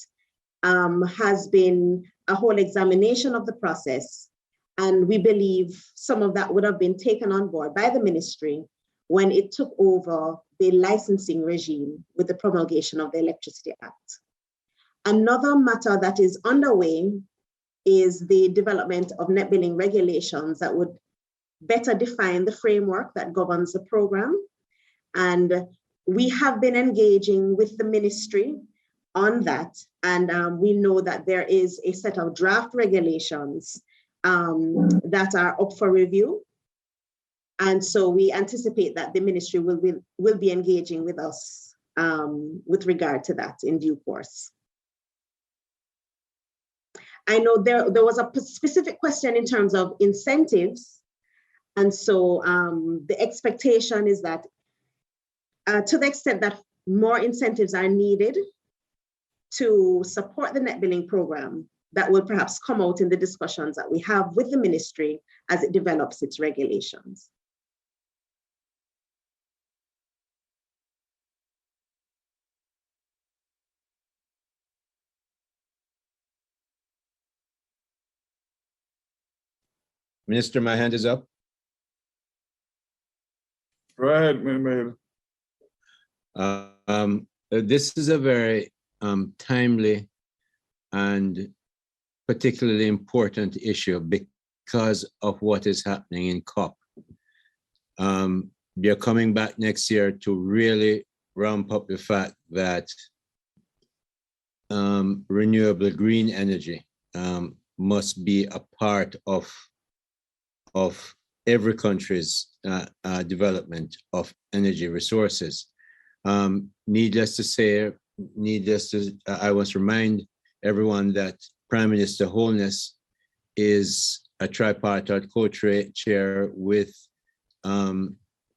has been a whole examination of the process. And we believe some of that would have been taken on board by the ministry when it took over the licensing regime with the promulgation of the Electricity Act. Another matter that is underway is the development of net billing regulations that would better define the framework that governs the program. And we have been engaging with the ministry on that. And we know that there is a set of draft regulations that are up for review. And so we anticipate that the ministry will be engaging with us with regard to that in due course. I know there was a specific question in terms of incentives. And so the expectation is that to the extent that more incentives are needed to support the net billing program, that will perhaps come out in the discussions that we have with the ministry as it develops its regulations. Minister, my hand is up. Go ahead, Mayor. This is a very timely and particularly important issue because of what is happening in COP. They're coming back next year to really ramp up the fact that renewable green energy must be a part of every country's development of energy resources. Needless to say, I must remind everyone that Prime Minister Holness is a tripartite co-chair with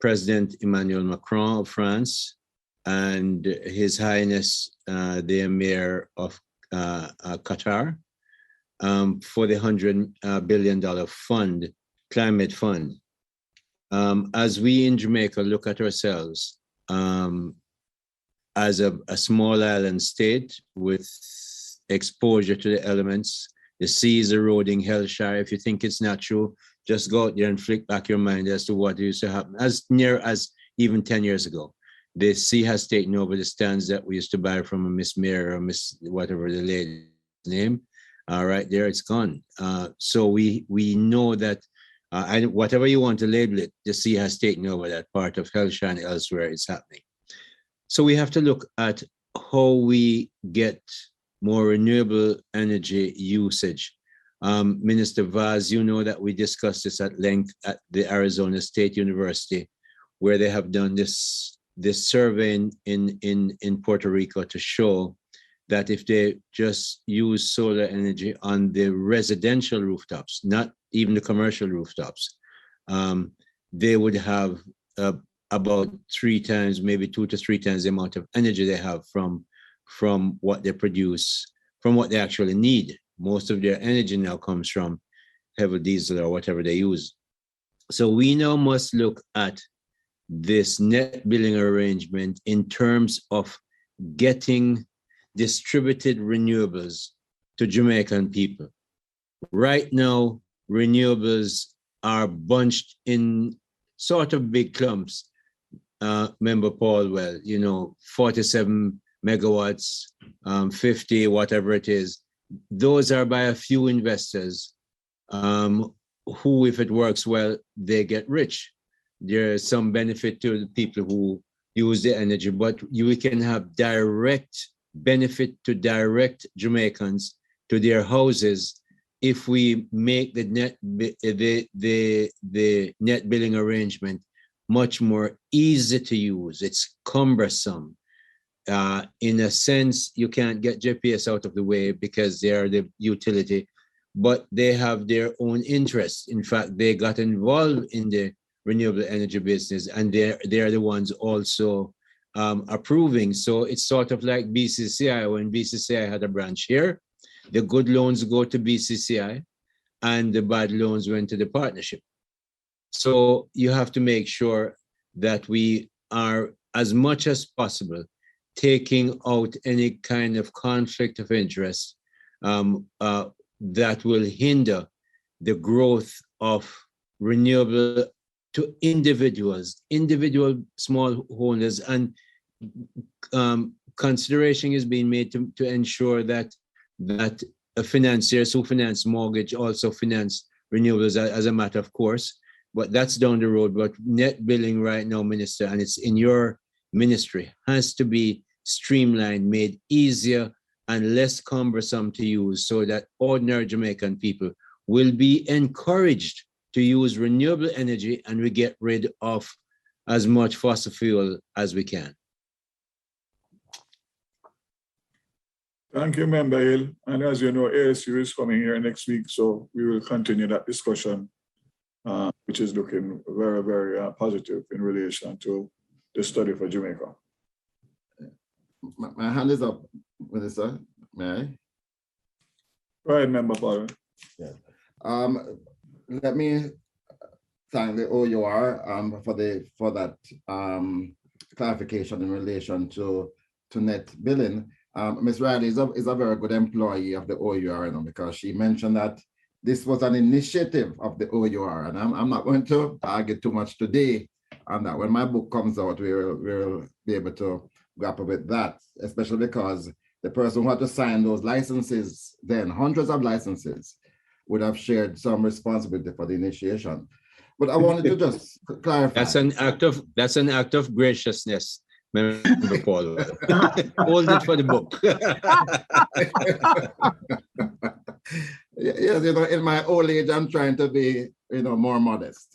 President Emmanuel Macron of France and His Highness the Emir of Qatar for the $100 billion fund, climate fund. As we in Jamaica look at ourselves as a small island state with exposure to the elements, the sea is eroding hellshire. If you think it's not true, just go out there and flick back your mind as to what used to happen as near as even 10 years ago. The sea has taken over the stands that we used to buy from a Miss Mary or Miss whatever the lady's name. Right there, it's gone. So we know that whatever you want to label it, the sea has taken over that part of hellshire and elsewhere it's happening. So we have to look at how we get more renewable energy usage. Minister Vaz, you know that we discussed this at length at the Arizona State University, where they have done this survey in Puerto Rico to show that if they just use solar energy on the residential rooftops, not even the commercial rooftops, they would have about 3 times, maybe 2 to 3 times the amount of energy they have from what they produce, from what they actually need. Most of their energy now comes from heavy diesel or whatever they use. So we now must look at this net billing arrangement in terms of getting distributed renewables to Jamaican people. Right now, renewables are bunched in sort of big clumps. Member Paul, 47 megawatts, 50, whatever it is. Those are by a few investors who, if it works well, they get rich. There's some benefit to the people who use the energy, but we can have direct benefit to direct Jamaicans to their houses if we make the net billing arrangement much more easy to use. It's cumbersome. In a sense, you can't get JPS out of the way because they are the utility, but they have their own interests. In fact, they got involved in the renewable energy business, and they're the ones also approving. So it's sort of like BCCI. When BCCI had a branch here, the good loans go to BCCI, and the bad loans went to the partnership. So you have to make sure that we are, as much as possible, taking out any kind of conflict of interest that will hinder the growth of renewable to individual small owners, and consideration is being made to ensure that financiers who finance mortgage also finance renewables as a matter of course, but that's down the road. But net billing right now, Minister, and it's in your ministry, has to be streamlined, made easier and less cumbersome to use, so that ordinary Jamaican people will be encouraged to use renewable energy and we get rid of as much fossil fuel as we can. Thank you, Member Hill. And as you know, ASU is coming here next week, so we will continue that discussion, which is looking very, very positive in relation to the study for Jamaica. My hand is up, Minister. May I? Go ahead, Member Paul. Yeah. Let me thank the OUR for that clarification in relation to net billing. Ms. Riley is a very good employee of the OUR, because she mentioned that this was an initiative of the OUR, and I'm not going to argue too much today on that. When my book comes out, we'll be able to grapple with that, especially because the person who had to sign those licenses, then hundreds of licenses, would have shared some responsibility for the initiation. But I wanted to just clarify. That's an act of graciousness, Member Paul. Hold it for the book. Yes, in my old age, I'm trying to be, more modest.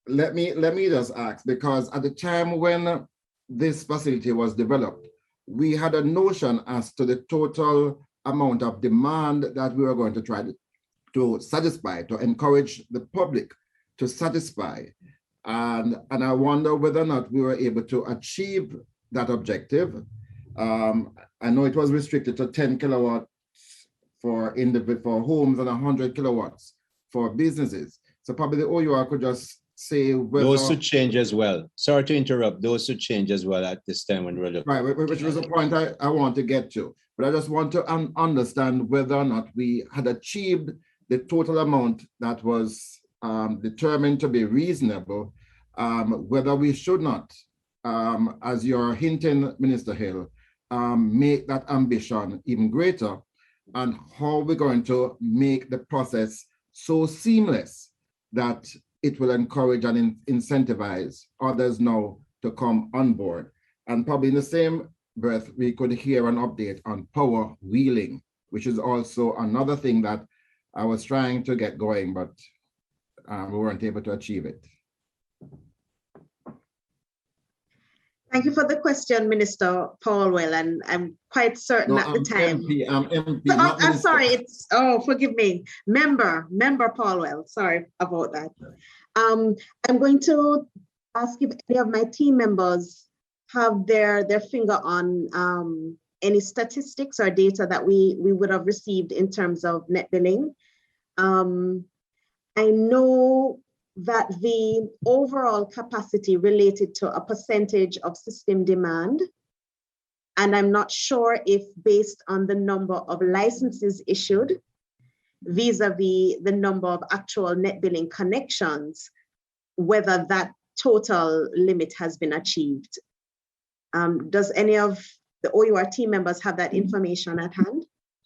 Let me just ask, because at the time when this facility was developed, we had a notion as to the total amount of demand that we were going to try to satisfy, to encourage the public to satisfy. And I wonder whether or not we were able to achieve that objective. I know it was restricted to 10 kilowatts for homes and 100 kilowatts for businesses. So probably the OUR could just say whether... Those should change as well. Sorry to interrupt. Those should change as well at this time when we're looking. Right, which was a point I want to get to. But I just want to understand whether or not we had achieved the total amount that was determined to be reasonable, whether we should not, as you're hinting, Minister Hill, make that ambition even greater, and how we're going to make the process so seamless that it will encourage and incentivize others now to come on board. And probably in the same breath, we could hear an update on power wheeling, which is also another thing that I was trying to get going, but we weren't able to achieve it. Thank you for the question, Minister Paulwell, and I'm quite certain at the time. I'm MP. I'm sorry, forgive me. Member Paulwell, sorry about that. I'm going to ask if any of my team members have their finger on any statistics or data that we would have received in terms of net billing. I know that the overall capacity related to a percentage of system demand, and I'm not sure if based on the number of licenses issued vis-a-vis the number of actual net billing connections, whether that total limit has been achieved. Does any of the OUR team members have that information at hand?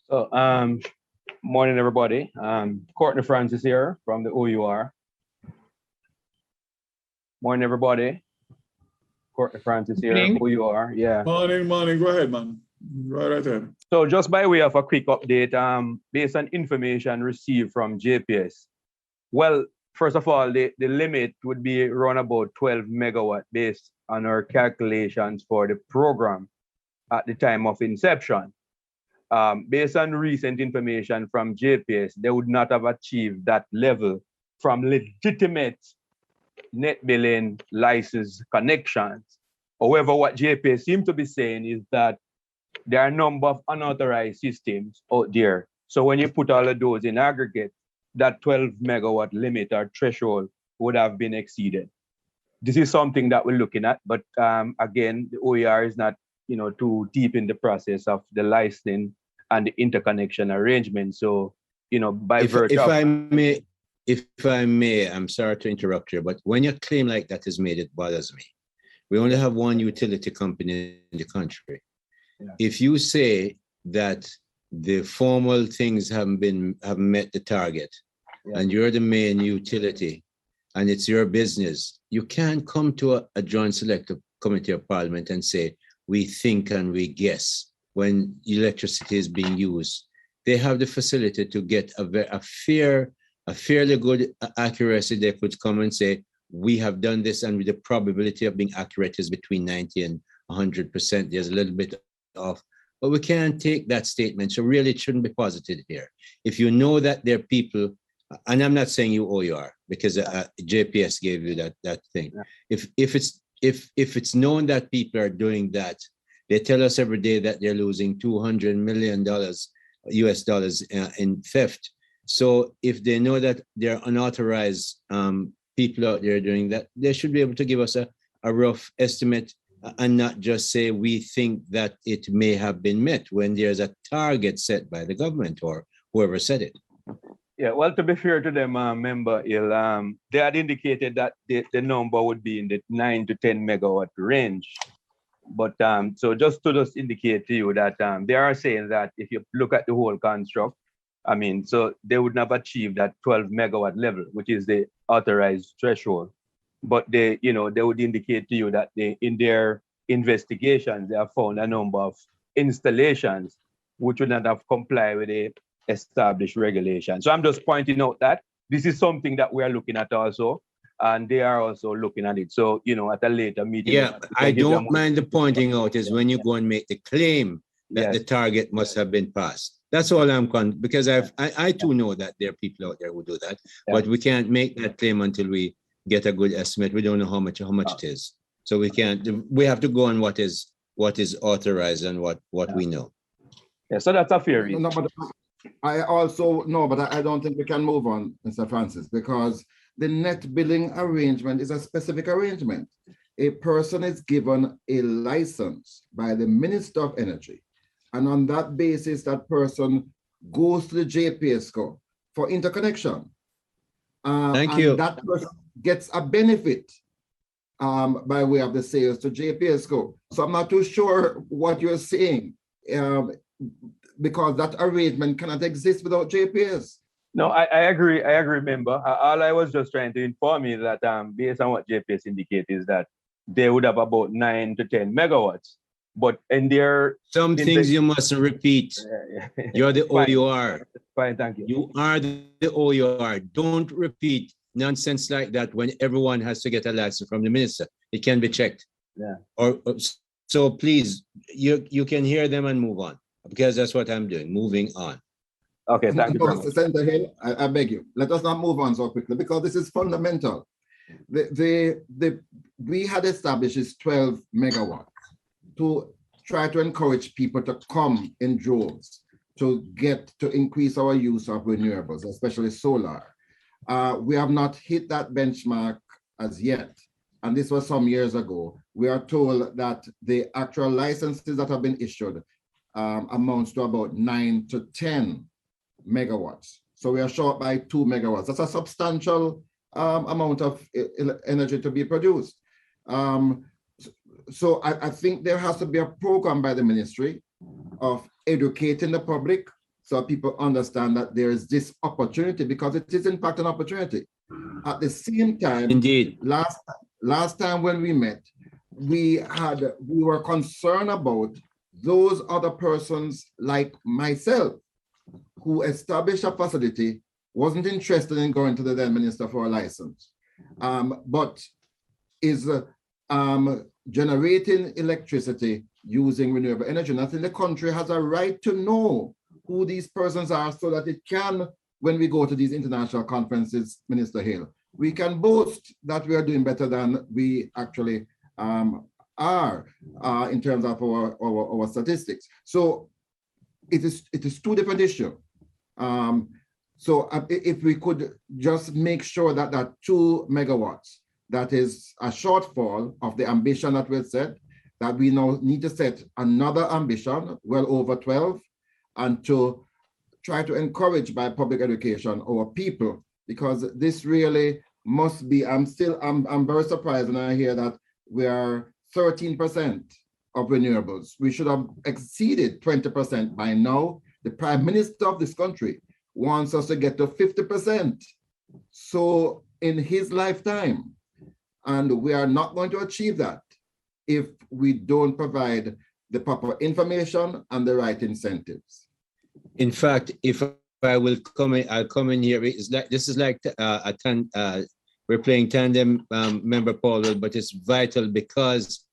So, morning, everybody. Courtney Francis here from the OUR. Morning, everybody. Courtney Francis here, OUR. Yeah. Morning. Go ahead, man. Right ahead. So, just by way of a quick update, based on information received from JPS, well, first of all, the limit would be around about 12 megawatt based on our calculations for the program at the time of inception. Based on recent information from JPS, they would not have achieved that level from legitimate net billing license connections. However, what JPS seems to be saying is that there are a number of unauthorized systems out there. So when you put all of those in aggregate, that 12 megawatt limit or threshold would have been exceeded. This is something that we're looking at, but again, the OER is not, too deep in the process of the licensing and the interconnection arrangement. So, by virtue of... If I may, I'm sorry to interrupt you, but when a claim like that is made, it bothers me. We only have one utility company in the country. Yeah. If you say that the formal things have met the target, yeah, and you're the main utility and it's your business, you can't come to a joint selective committee of parliament and say, we think and we guess when electricity is being used. They have the facility to get a fairly good accuracy. They could come and say, we have done this, and the probability of being accurate is between 90 and 100%. There's a little bit of but we can't take that statement. So really it shouldn't be posited here. If you know that there are people, and I'm not saying you owe you are, because JPS gave you that thing. Yeah. If it's known that people are doing that, they tell us every day that they're losing $200 million US dollars in theft. So if they know that there are unauthorized people out there doing that, they should be able to give us a rough estimate and not just say we think that it may have been met when there's a target set by the government or whoever said it. Yeah, well, to be fair to them, member, they had indicated that the number would be in the 9 to 10 megawatt range. But so just to indicate to you that they are saying that if you look at the whole construct, I mean, so they would not achieve that 12 megawatt level, which is the authorized threshold. But they would indicate to you that in their investigations, they have found a number of installations which would not have complied with the established regulation. So I'm just pointing out that this is something that we are looking at also, and they are also looking at it. So, at a later meeting. Yeah, I don't mind the pointing out is when you go and make the claim that the target must have been passed. That's all I'm because I too know that there are people out there who do that, but we can't make that claim until we get a good estimate. We don't know how much it is. So we have to go on what is authorized and what we know. Yeah, so that's a fair reason. No, but I also know, but I don't think we can move on, Mr. Francis, because the net billing arrangement is a specific arrangement. A person is given a license by the Minister of Energy, and on that basis, that person goes to the JPSCO for interconnection. Thank you. That person gets a benefit by way of the sales to JPSCO. So I'm not too sure what you're saying, because that arrangement cannot exist without JPS. No, I agree. I agree, member. All I was just trying to inform you that based on what JPS indicates is that they would have about 9 to 10 megawatts. But in their some things you mustn't repeat. You're the OUR. Fine, thank you. You are the OUR. Don't repeat nonsense like that when everyone has to get a license from the minister. It can be checked. Yeah. So please, you can hear them and move on, because that's what I'm doing. Moving on. Okay, thank you. Senator Hill, I beg you, let us not move on so quickly, because this is fundamental. We had established this 12 megawatts to try to encourage people to come in droves to increase our use of renewables, especially solar. We have not hit that benchmark as yet. And this was some years ago. We are told that the actual licenses that have been issued amounts to about 9 to 10 megawatts. So we are short by 2 megawatts. That's a substantial amount of energy to be produced. So I think there has to be a program by the ministry of educating the public so people understand that there is this opportunity, because it is in fact an opportunity. At the same time, indeed, last time when we met, we were concerned about those other persons like myself who established a facility, wasn't interested in going to the then minister for a license, but is generating electricity using renewable energy. And I think the country has a right to know who these persons are, so that it can, when we go to these international conferences, Minister Hill, we can boast that we are doing better than we actually are in terms of our statistics. So it is two different issues. So if we could just make sure that that 2 megawatts, that is a shortfall of the ambition that we had set, that we now need to set another ambition, well over 12, and to try to encourage by public education our people, because this really must be, I'm very surprised when I hear that we are 13% of renewables. We should have exceeded 20% by now. The Prime Minister of this country wants us to get to 50%. So in his lifetime, and we are not going to achieve that if we don't provide the proper information and the right incentives. In fact, if I will come in, I'll come in here. This is like we're playing tandem, Member Paul, but it's vital because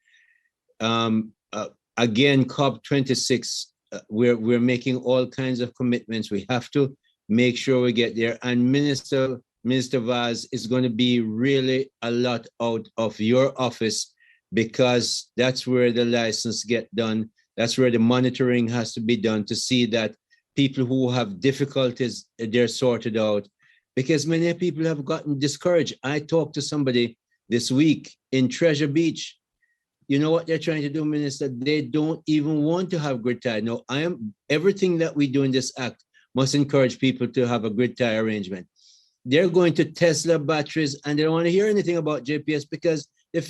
again, COP26 we're making all kinds of commitments. We have to make sure we get there. And Minister Vaz is going to be really a lot out of your office, because that's where the license get done. That's where the monitoring has to be done to see that people who have difficulties, they're sorted out, because many people have gotten discouraged. I talked to somebody this week in Treasure Beach. You know what they're trying to do, Minister? They don't even want to have grid tie. No, everything that we do in this act must encourage people to have a grid tie arrangement. They're going to Tesla batteries and they don't want to hear anything about JPS because they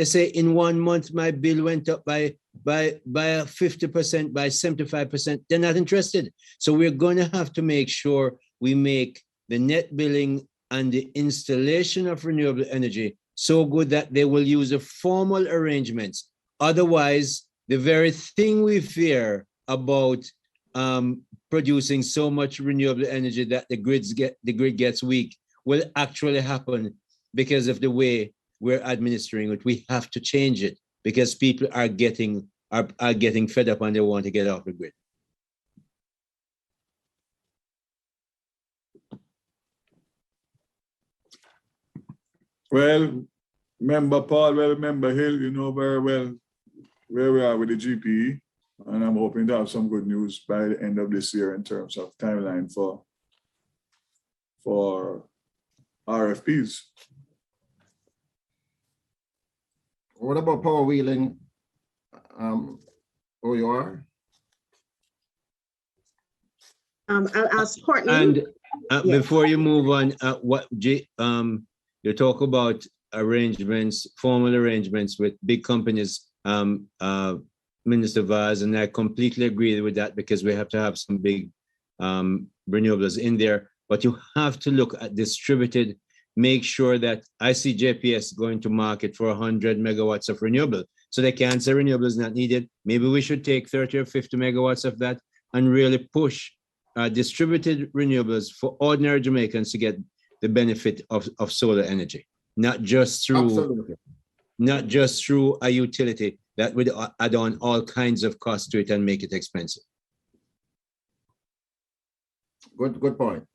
say in 1 month, my bill went up by 50%, by 75%. They're not interested. So we're going to have to make sure we make the net billing and the installation of renewable energy so good that they will use a formal arrangements. Otherwise, the very thing we fear about producing so much renewable energy that the grid gets weak will actually happen because of the way we're administering it. We have to change it because people are getting fed up and they want to get off the grid. Well, Member Paul, Member Hill, you know very well where we are with the GPE, and I'm hoping to have some good news by the end of this year in terms of timeline for RFPs. What about power wheeling? OUR? I'll ask Courtney. And Yes. before you move on, you talk about arrangements, formal arrangements with big companies, Minister Vaz, and I completely agree with that because we have to have some big renewables in there, but you have to look at distributed, make sure that I see JPS going to market for 100 megawatts of renewable. So they can't say renewable is not needed. Maybe we should take 30 or 50 megawatts of that and really push distributed renewables for ordinary Jamaicans to get the benefit of solar energy, not just through a utility that would add on all kinds of costs to it and make it expensive. Good point.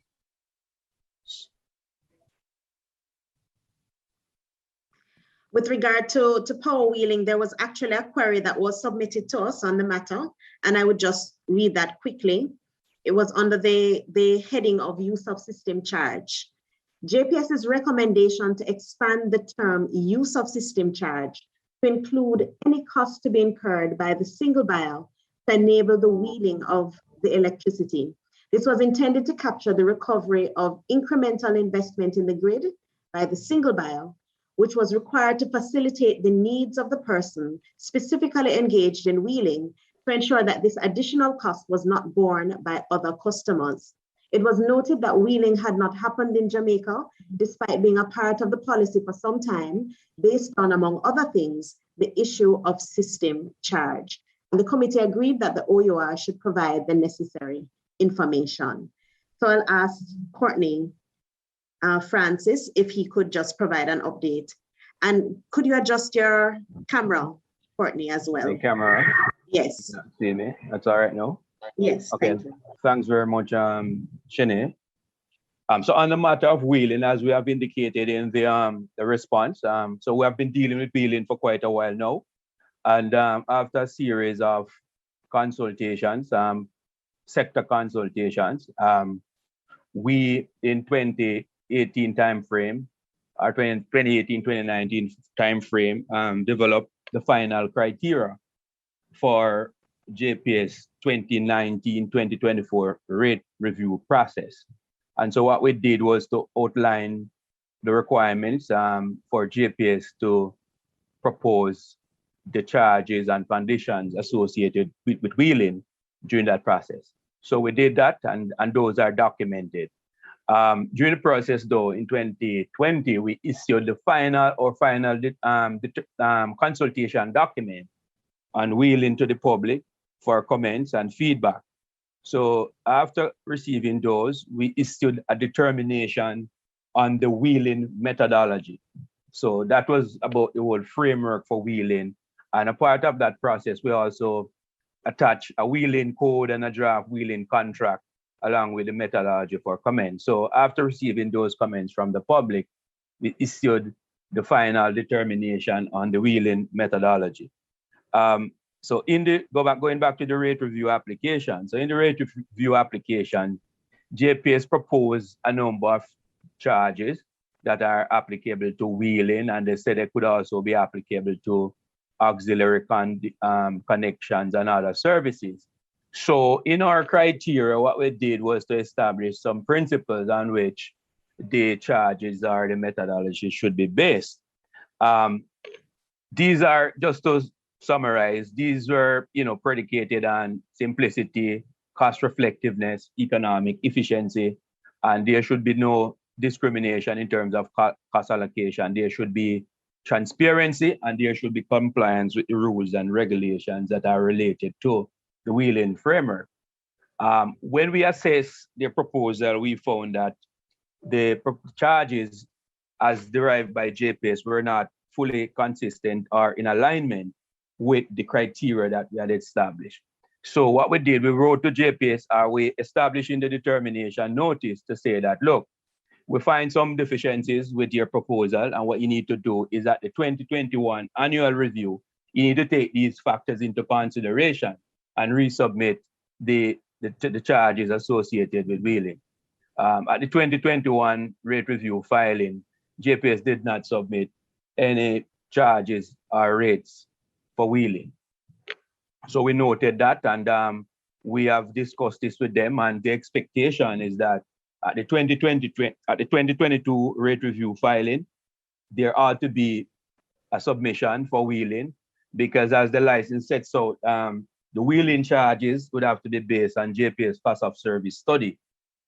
With regard to power wheeling, there was actually a query that was submitted to us on the matter, and I would just read that quickly. It was under the heading of use of system charge. JPS's recommendation to expand the term use of system charge to include any cost to be incurred by the single buyer to enable the wheeling of the electricity. This was intended to capture the recovery of incremental investment in the grid by the single buyer, which was required to facilitate the needs of the person specifically engaged in wheeling to ensure that this additional cost was not borne by other customers. It was noted that wheeling had not happened in Jamaica, despite being a part of the policy for some time, based on, among other things, the issue of system charge. And the committee agreed that the OUR should provide the necessary information. So I'll ask Courtney Francis if he could just provide an update. And could you adjust your camera, Courtney, as well? The camera. Yes. See me? That's all right now? Yes, okay. Thank you. Thanks very much, Shane. So on the matter of wheeling, as we have indicated in the response, so we have been dealing with wheeling for quite a while now. And after a series of consultations, sector consultations, we in 2018 timeframe, or 2018-2019 timeframe, developed the final criteria for JPS 2019-2024 rate review process. And so what we did was to outline the requirements for JPS to propose the charges and conditions associated with wheeling during that process. So we did that, and those are documented. During the process, though, in 2020, we issued the final consultation document on wheeling to the public for comments and feedback. So after receiving those, we issued a determination on the wheeling methodology. So that was about the whole framework for wheeling. And a part of that process, we also attach a wheeling code and a draft wheeling contract along with the methodology for comment. So after receiving those comments from the public, we issued the final determination on the wheeling methodology. So going back to the rate review application. So in the rate review application, JPS proposed a number of charges that are applicable to wheeling, and they said they could also be applicable to auxiliary connections and other services. So in our criteria, what we did was to establish some principles on which the charges or the methodology should be based. These are, just to summarize, these were predicated on simplicity, cost reflectiveness, economic efficiency, and there should be no discrimination in terms of cost allocation. There should be transparency, and there should be compliance with the rules and regulations that are related to the wheeling framework. When we assessed the proposal, we found that the charges as derived by JPS were not fully consistent or in alignment with the criteria that we had established. So what we did, we wrote to JPS, we establishing the determination notice to say that, look, we find some deficiencies with your proposal, and what you need to do is at the 2021 annual review, you need to take these factors into consideration and resubmit the charges associated with wheeling. At the 2021 rate review filing, JPS did not submit any charges or rates for wheeling. So we noted that, and we have discussed this with them, and the expectation is that at the 2022 rate review filing, there ought to be a submission for wheeling, because as the license sets out, the wheeling charges would have to be based on JPS cost of service study.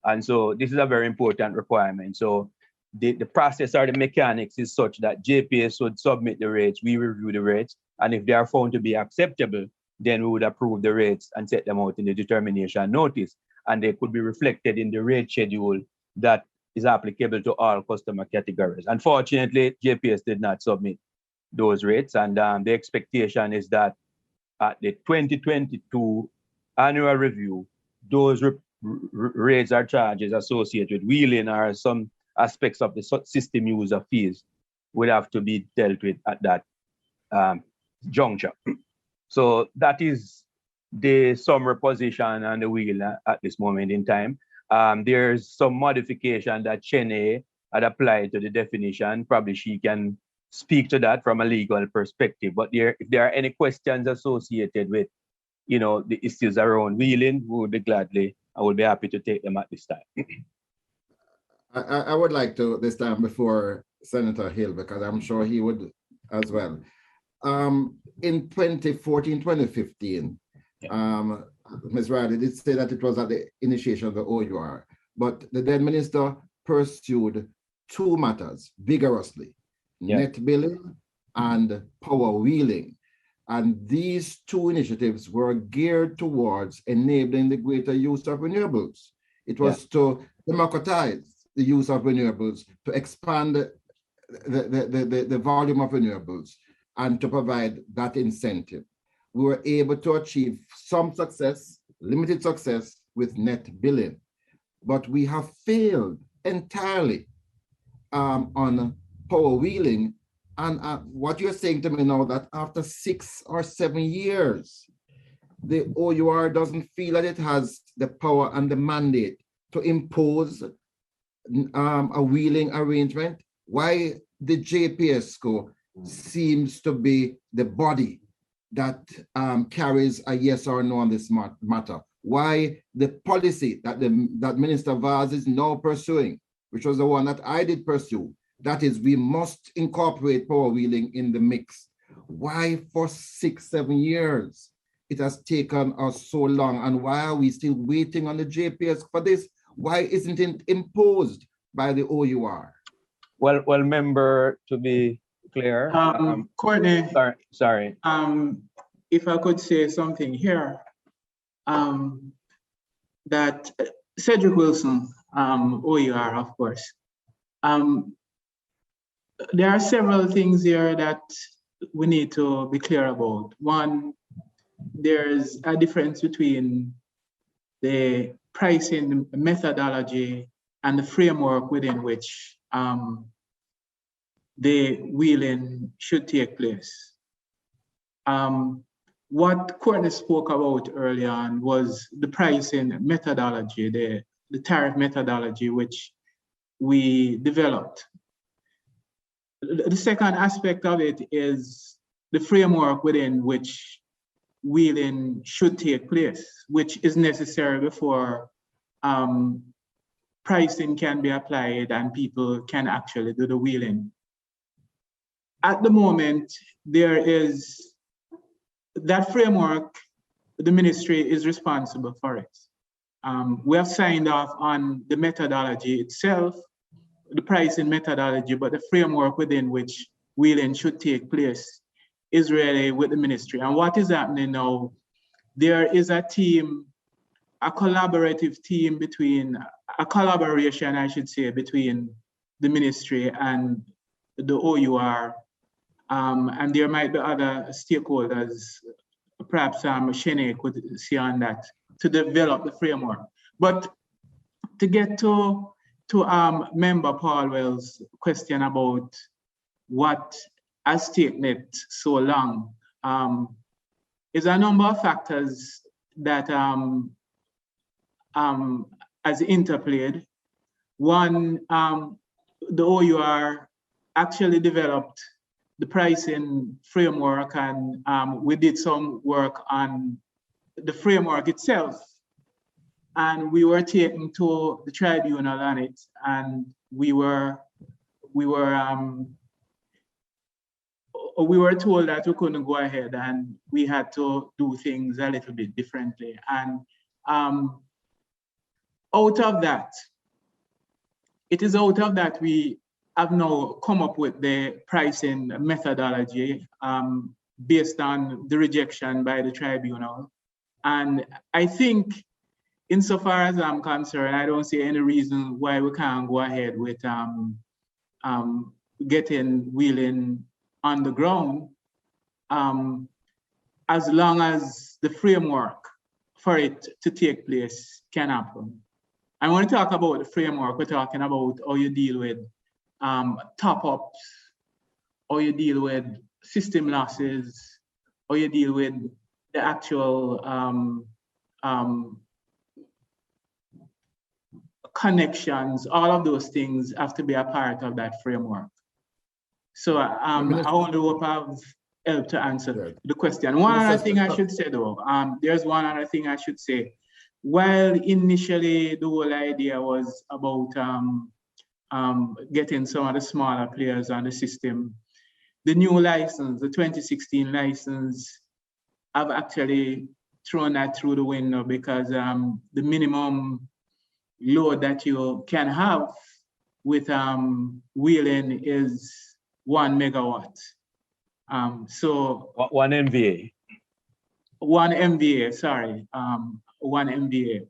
And so this is a very important requirement. So the process or the mechanics is such that JPS would submit the rates, we review the rates, and if they are found to be acceptable, then we would approve the rates and set them out in the determination notice. And they could be reflected in the rate schedule that is applicable to all customer categories. Unfortunately, JPS did not submit those rates, and the expectation is that at the 2022 annual review, those rates or charges associated with wheeling or some aspects of the system user fees would have to be dealt with at that juncture. So that is the summary position on the wheel at this moment in time. There's some modification that Chene had applied to the definition. Probably she can speak to that from a legal perspective. But if there are any questions associated with, the issues around wheeling, we would be I would be happy to take them at this time. I would like to this time before Senator Hill, because I'm sure he would as well. In 2014, 2015, Ms. Riley did say that it was at the initiation of the OUR, but the then minister pursued two matters vigorously, net billing and power wheeling. And these two initiatives were geared towards enabling the greater use of renewables. It was to democratize the use of renewables, to expand the volume of renewables, and to provide that incentive. We were able to achieve some success, limited success, with net billing. But we have failed entirely on power wheeling. And what you're saying to me now, that after 6 or 7 years, the OUR doesn't feel that it has the power and the mandate to impose a wheeling arrangement. Why the JPSCO seems to be the body that carries a yes or no on this matter. Why the policy that that Minister Vaz is now pursuing, which was the one that I did pursue, that is, we must incorporate power wheeling in the mix. Why for 6, 7 years it has taken us so long, and why are we still waiting on the JPS for this? Why isn't it imposed by the OUR? Well, member, to be clear. Courtney. Sorry. If I could say something here, that Cedric Wilson, OUR, of course. There are several things here that we need to be clear about. One, there's a difference between the pricing methodology and the framework within which the wheeling should take place. What Courtney spoke about early on was the pricing methodology, the tariff methodology which we developed. The second aspect of it is the framework within which wheeling should take place, which is necessary before pricing can be applied and people can actually do the wheeling. At the moment, there is that framework, the ministry is responsible for it. We have signed off on the methodology itself, the pricing methodology, but the framework within which wheeling should take place is really with the ministry. And what is happening now, there is a team, a collaborative team between, a collaboration, I should say, between the ministry and the OUR. And there might be other stakeholders, perhaps Shane could see on that, to develop the framework. But to get to Member Paulwell's question about what has taken it so long, is a number of factors that has interplayed. One, the OUR actually developed the pricing framework, and we did some work on the framework itself. And we were taken to the tribunal on it, and we were told that we couldn't go ahead, and we had to do things a little bit differently. And out of that, it is out of that we have now come up with the pricing methodology based on the rejection by the tribunal. And I think, insofar as I'm concerned, I don't see any reason why we can't go ahead with getting wheeling on the ground, as long as the framework for it to take place can happen. And when we talk about the framework, we're talking about how you deal with top-ups, how you deal with system losses, how you deal with the actual connections. All of those things have to be a part of that framework. So I only hope I've helped to answer the question. One other thing I should say though, there's one other thing I should say. While initially the whole idea was about getting some of the smaller players on the system, the new license, the 2016 license, I've actually thrown that through the window, because the minimum load that you can have with wheeling is 1 megawatt. So 1 MVA. 1 MVA, sorry, 1 MVA.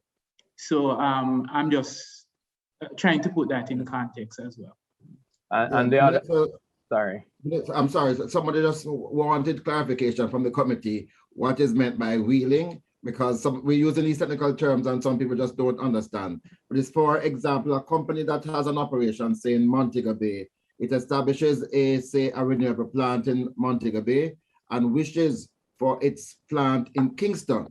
So I'm just trying to put that in context as well. And the other, sorry. I'm sorry, somebody just wanted clarification from the committee, what is meant by wheeling, because we're using these technical terms and some people just don't understand. But it's, for example, a company that has an operation, say in Montego Bay, it establishes a renewable plant in Montego Bay and wishes for its plant in Kingston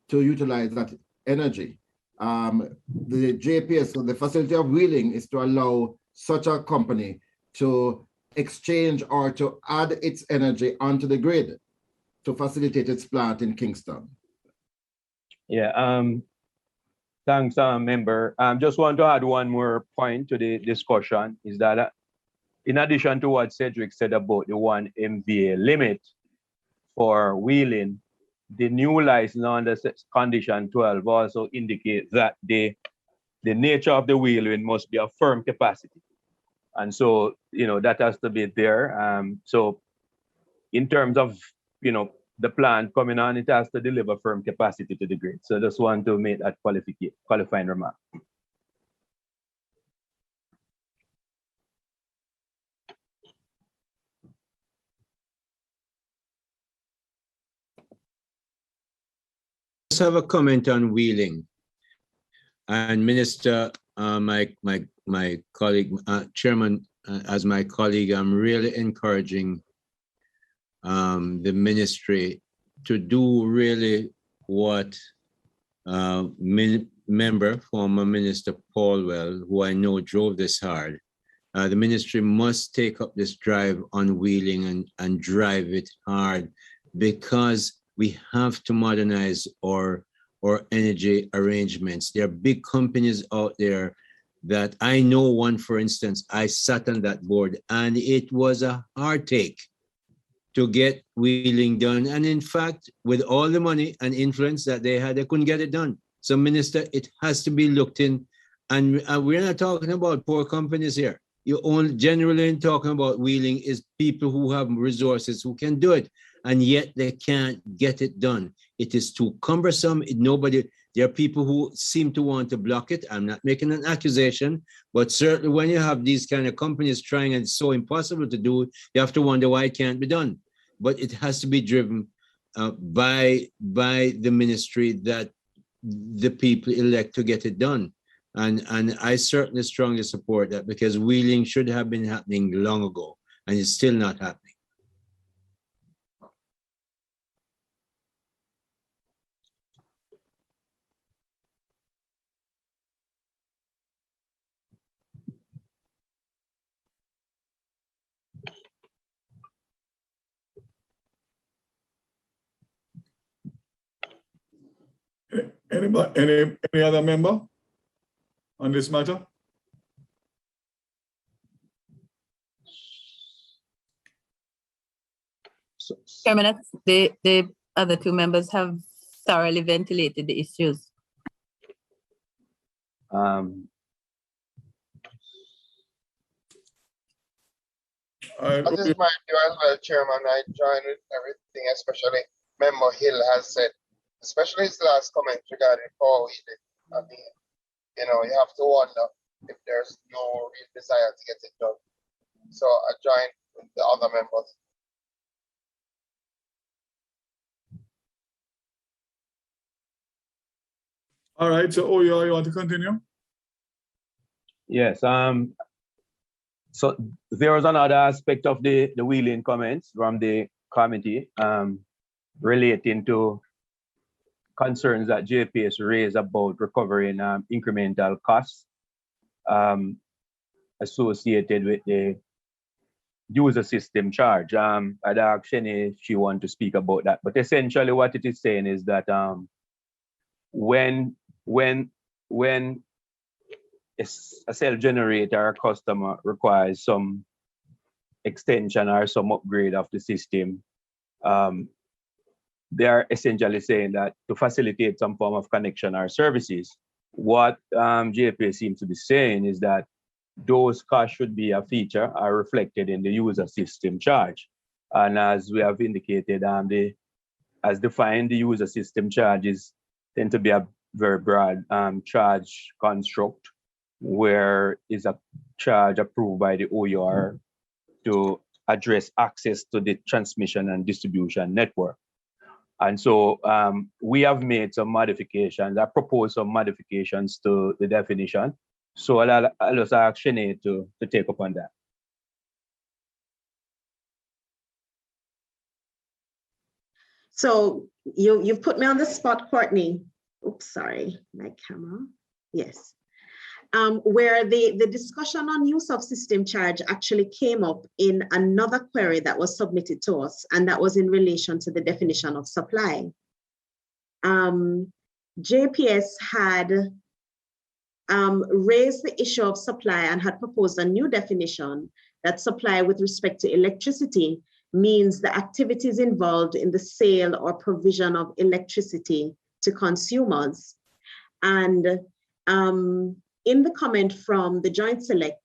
to utilize that energy. The JPS, so the facility of wheeling, is to allow such a company to exchange or to add its energy onto the grid to facilitate its plant in Kingston. Yeah, thanks, member. Just want to add one more point to the discussion, is that in addition to what Cedric said about the 1 MVA limit for wheeling, the new license under condition 12 also indicates that the nature of the wheeling must be a firm capacity. And so, that has to be there. So in terms of, the plant coming on, it has to deliver firm capacity to the grid. So just want to make that qualifying remark. have a comment on wheeling. And Minister, my colleague, Chairman, as my colleague, I'm really encouraging the ministry to do really what former Minister Paulwell, who I know drove this hard. The ministry must take up this drive on wheeling and drive it hard, because we have to modernize our energy arrangements. There are big companies out there that I know one, for instance, I sat on that board and it was a heartache to get wheeling done. And in fact, with all the money and influence that they had, they couldn't get it done. So Minister, it has to be looked in. And we're not talking about poor companies here. You only generally talking about wheeling is people who have resources who can do it, and yet they can't get it done. It is too cumbersome. There are people who seem to want to block it. I'm not making an accusation, but certainly when you have these kind of companies trying and it's so impossible to do, you have to wonder why it can't be done. But it has to be driven by the ministry that the people elect to get it done. And I certainly strongly support that, because wheeling should have been happening long ago, and it's still not happening. Anybody, any other member on this matter? Chairman, the other two members have thoroughly ventilated the issues. I just mind you as well, Chairman, I join with everything, especially Member Hill has said, especially his last comment regarding power wheeling. I mean, you know, you have to wonder if there's no real desire to get it done. So I join with the other members. All right, so you want to continue? Yes. So there was another aspect of the wheeling comments from the committee relating to concerns that JPS raised about recovering incremental costs associated with the user system charge. I'd ask Shani if she wants to speak about that. But essentially what it is saying is that when a self-generator customer requires some extension or some upgrade of the system, they are essentially saying that to facilitate some form of connection or services, what JPA seems to be saying is that those costs should be a feature or reflected in the user system charge. And as we have indicated, as defined, the user system charges tend to be a very broad charge construct, where is a charge approved by the OER to address access to the transmission and distribution network. And so we have made some modifications. I proposed some modifications to the definition. So I'll just ask Shanae to take up on that. So you've put me on the spot, Courtney. Oops, sorry, my camera. Yes. Where the discussion on use of system charge actually came up in another query that was submitted to us, and that was in relation to the definition of supply. JPS had raised the issue of supply and had proposed a new definition that supply with respect to electricity means the activities involved in the sale or provision of electricity to consumers. And in the comment from the Joint Select,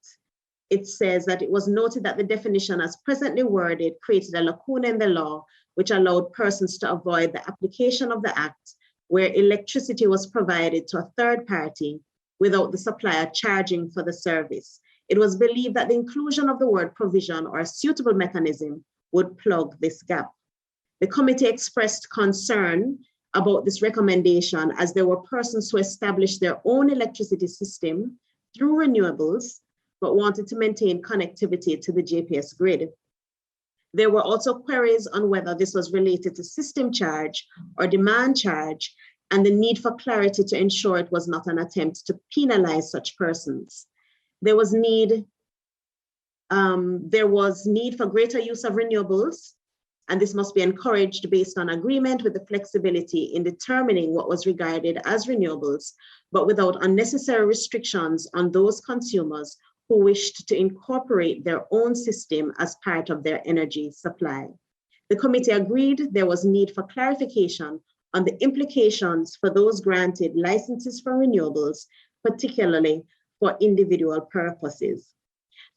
it says that it was noted that the definition as presently worded created a lacuna in the law, which allowed persons to avoid the application of the act where electricity was provided to a third party without the supplier charging for the service. It was believed that the inclusion of the word provision or a suitable mechanism would plug this gap. The committee expressed concern about this recommendation, as there were persons who established their own electricity system through renewables, but wanted to maintain connectivity to the JPS grid. There were also queries on whether this was related to system charge or demand charge, and the need for clarity to ensure it was not an attempt to penalize such persons. There was need for greater use of renewables, and this must be encouraged based on agreement with the flexibility in determining what was regarded as renewables, but without unnecessary restrictions on those consumers who wished to incorporate their own system as part of their energy supply. The committee agreed there was need for clarification on the implications for those granted licenses for renewables, particularly for individual purposes.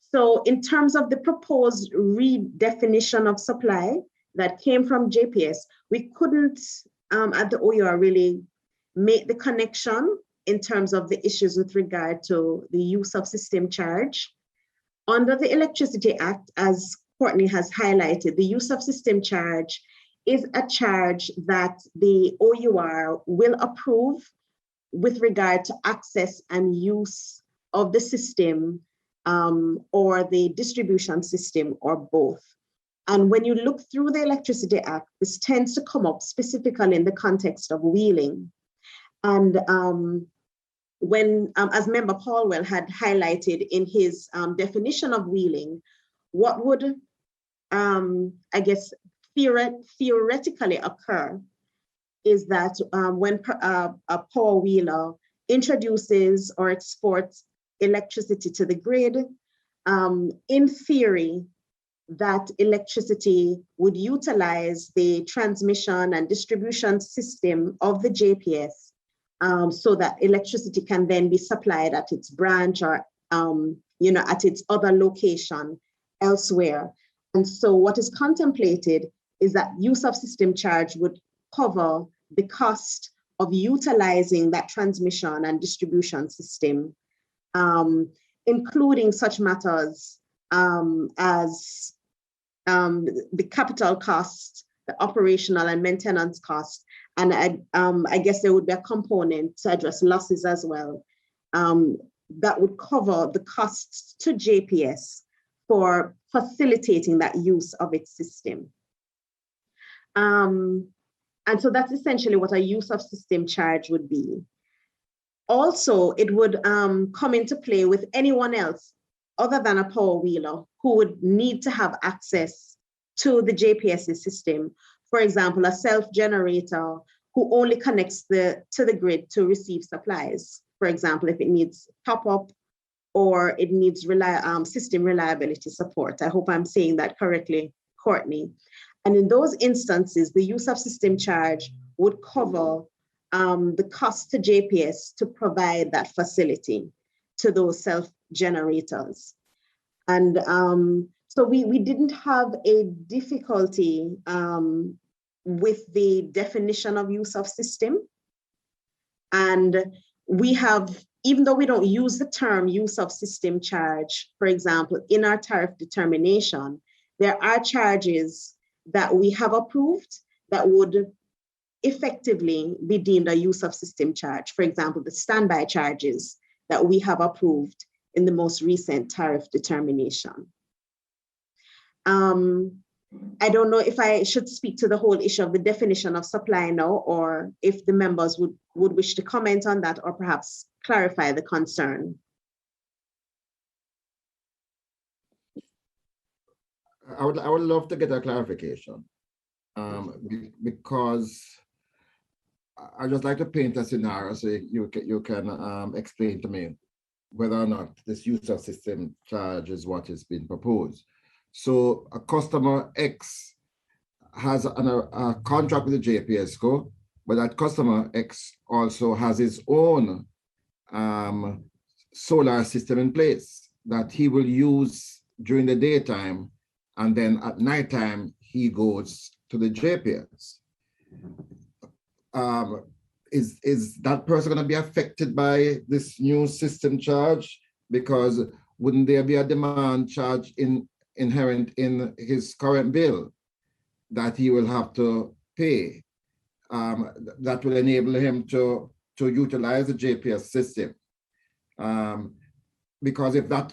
So in terms of the proposed redefinition of supply that came from JPS, we couldn't at the OUR really make the connection in terms of the issues with regard to the use of system charge. Under the Electricity Act, as Courtney has highlighted, the use of system charge is a charge that the OUR will approve with regard to access and use of the system or the distribution system or both. And when you look through the Electricity Act, this tends to come up specifically in the context of wheeling. And as Member Paulwell had highlighted in his definition of wheeling, what would, I guess, theoretically occur is that when a power wheeler introduces or exports electricity to the grid, in theory, that electricity would utilize the transmission and distribution system of the JPS so that electricity can then be supplied at its branch or at its other location elsewhere. And so what is contemplated is that use of system charge would cover the cost of utilizing that transmission and distribution system, including such matters as the capital costs, the operational and maintenance costs, and I guess there would be a component to address losses as well that would cover the costs to JPS for facilitating that use of its system. And so that's essentially what a use of system charge would be. Also, it would come into play with anyone else other than a power wheeler who would need to have access to the JPS system. For example, a self-generator who only connects to the grid to receive supplies. For example, if it needs top-up or it needs system reliability support. I hope I'm saying that correctly, Courtney. And in those instances, the use of system charge would cover the cost to JPS to provide that facility to those self-generators. And so we didn't have a difficulty with the definition of use of system. And we have, even though we don't use the term use of system charge, for example, in our tariff determination, there are charges that we have approved that would effectively be deemed a use of system charge. For example, the standby charges that we have approved in the most recent tariff determination. I don't know if I should speak to the whole issue of the definition of supply now, or if the members would wish to comment on that or perhaps clarify the concern. I would love to get a clarification because I'd just like to paint a scenario so you can explain to me whether or not this use of system charge is what is being proposed. So a customer X has a contract with the JPSCo, but that customer X also has his own solar system in place that he will use during the daytime, and then at nighttime he goes to the JPS. Is that person going to be affected by this new system charge? Because wouldn't there be a demand charge inherent in his current bill that he will have to pay that will enable him to utilize the JPS system. Because if that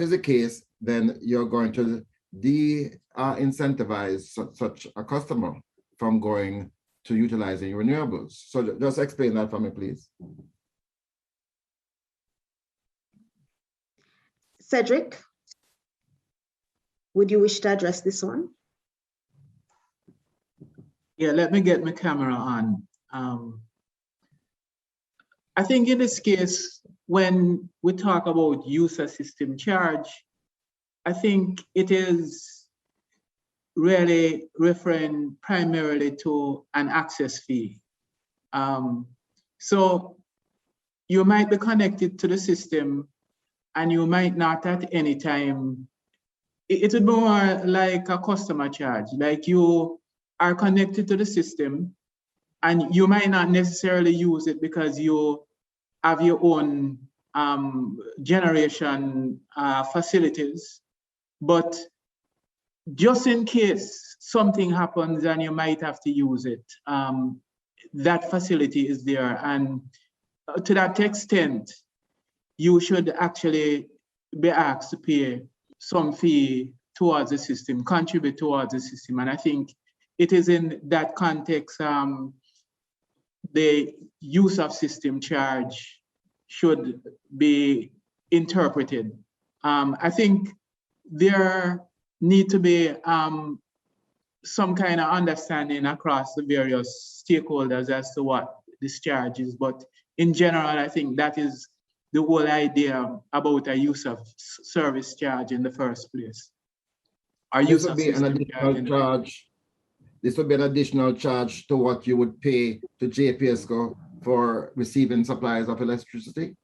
is the case, then you're going to incentivize such a customer from going to utilizing renewables. So just explain that for me, please. Cedric, would you wish to address this one? Yeah, let me get my camera on. I think in this case, when we talk about user system charge, I think it is really referring primarily to an access fee. So you might be connected to the system and you might not at any time. It would be more like a customer charge, like you are connected to the system and you might not necessarily use it because you have your own generation facilities, but just in case something happens and you might have to use it, that facility is there. And to that extent, you should actually be asked to pay some fee towards the system, contribute towards the system. And I think it is in that context, the use of system charge should be interpreted. I think there need to be some kind of understanding across the various stakeholders as to what this charge is. But in general, I think that is the whole idea about a use of service charge in the first place. This would be an additional charge. This would be an additional charge to what you would pay to JPSCO for receiving supplies of electricity?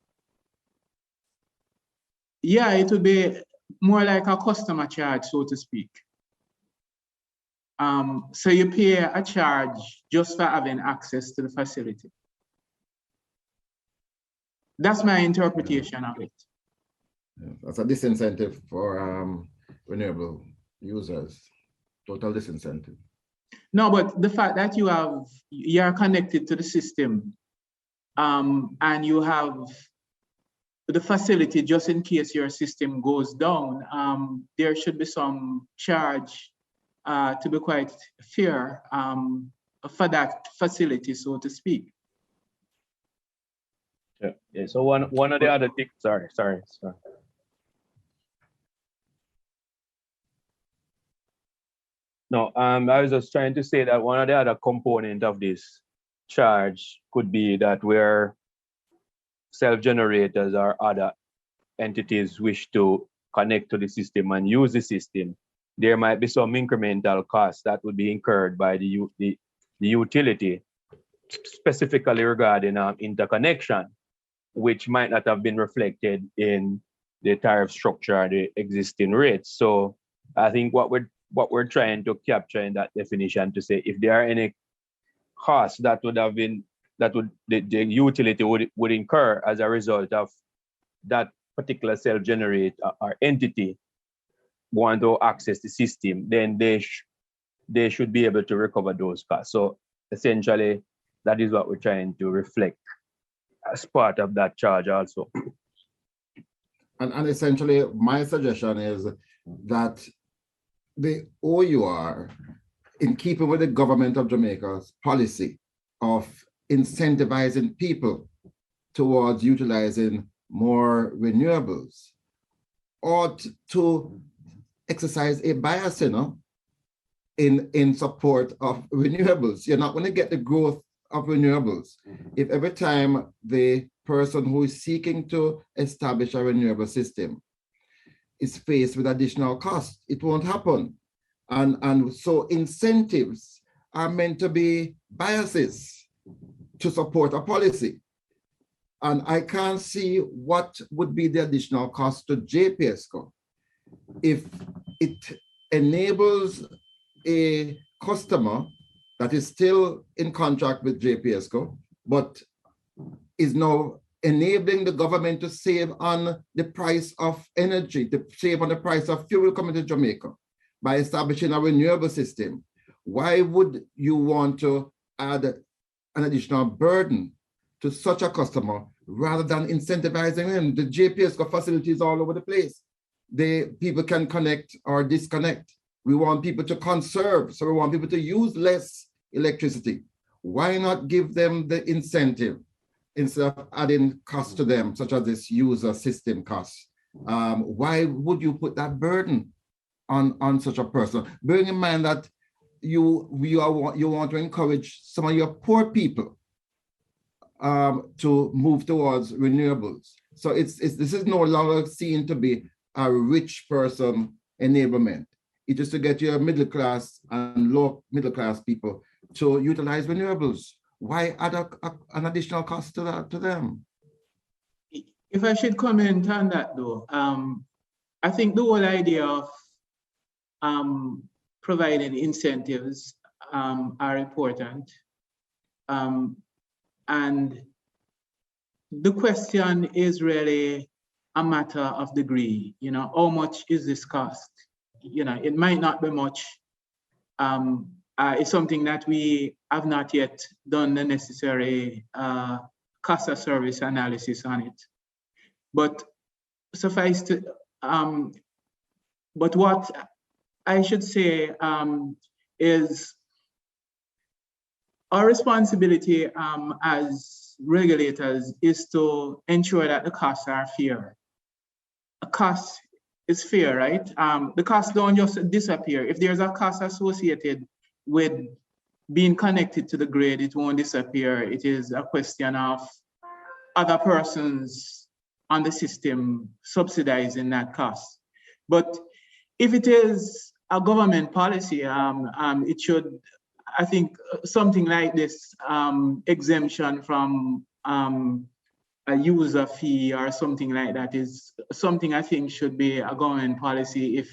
Yeah, it would be more like a customer charge, so to speak. So you pay a charge just for having access to the facility. That's my interpretation of it. Yeah, that's a disincentive for renewable users, total disincentive. No, but the fact that you're connected to the system and you have the facility just in case your system goes down, there should be some charge to be quite fair for that facility, so to speak. Yeah. So one of the other things, sorry. No, I was just trying to say that one of the other components of this charge could be that where self-generators or other entities wish to connect to the system and use the system, there might be some incremental costs that would be incurred by the utility, specifically regarding interconnection, which might not have been reflected in the tariff structure and the existing rates. So I think what we're trying to capture in that definition to say if there are any costs that would have been the utility would incur as a result of that particular self-generate or entity want to access the system, then they should be able to recover those costs. So essentially, that is what we're trying to reflect as part of that charge also. And essentially, my suggestion is that the OUR, in keeping with the government of Jamaica's policy of incentivizing people towards utilizing more renewables, ought to exercise a bias, in support of renewables. You're not going to get the growth of renewables if every time the person who is seeking to establish a renewable system is faced with additional costs. It won't happen. And so incentives are meant to be biases to support a policy. And I can't see what would be the additional cost to JPSCO if it enables a customer that is still in contract with JPSCO, but is now enabling the government to save on the price of energy, to save on the price of fuel coming to Jamaica by establishing a renewable system, Why would you want to add an additional burden to such a customer rather than incentivizing them? The JPS got facilities all over the place. People can connect or disconnect. We want people to conserve, so we want people to use less electricity. Why not give them the incentive instead of adding costs to them, such as this user system cost? Why would you put that burden on such a person? Bearing in mind that you want to encourage some of your poor people to move towards renewables. So this is no longer seen to be a rich person enablement. It is to get your middle class and low middle class people to utilize renewables. Why add an additional cost to them? If I should comment on that though, I think the whole idea of providing incentives are important. And the question is really a matter of degree. You know, how much is this cost? You know, it might not be much. It's something that we have not yet done the necessary cost of service analysis on it. But suffice to, but what I should say is our responsibility as regulators is to ensure that the costs are fair. A cost is fair, right? The costs don't just disappear. If there's a cost associated with being connected to the grid, it won't disappear. It is a question of other persons on the system subsidizing that cost. But if it is a government policy, it should, I think, something like this exemption from a user fee or something like that is something I think should be a government policy if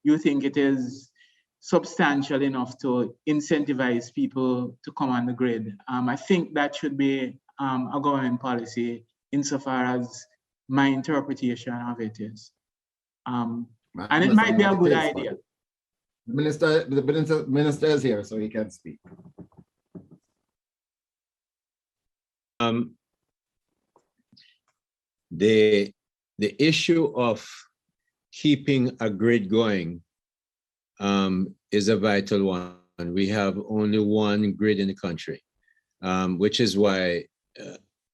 you think it is substantial enough to incentivize people to come on the grid. I think that should be a government policy insofar as my interpretation of it is. And it might be a good idea. The minister is here, so he can speak. The issue of keeping a grid going is a vital one. We have only one grid in the country, which is why,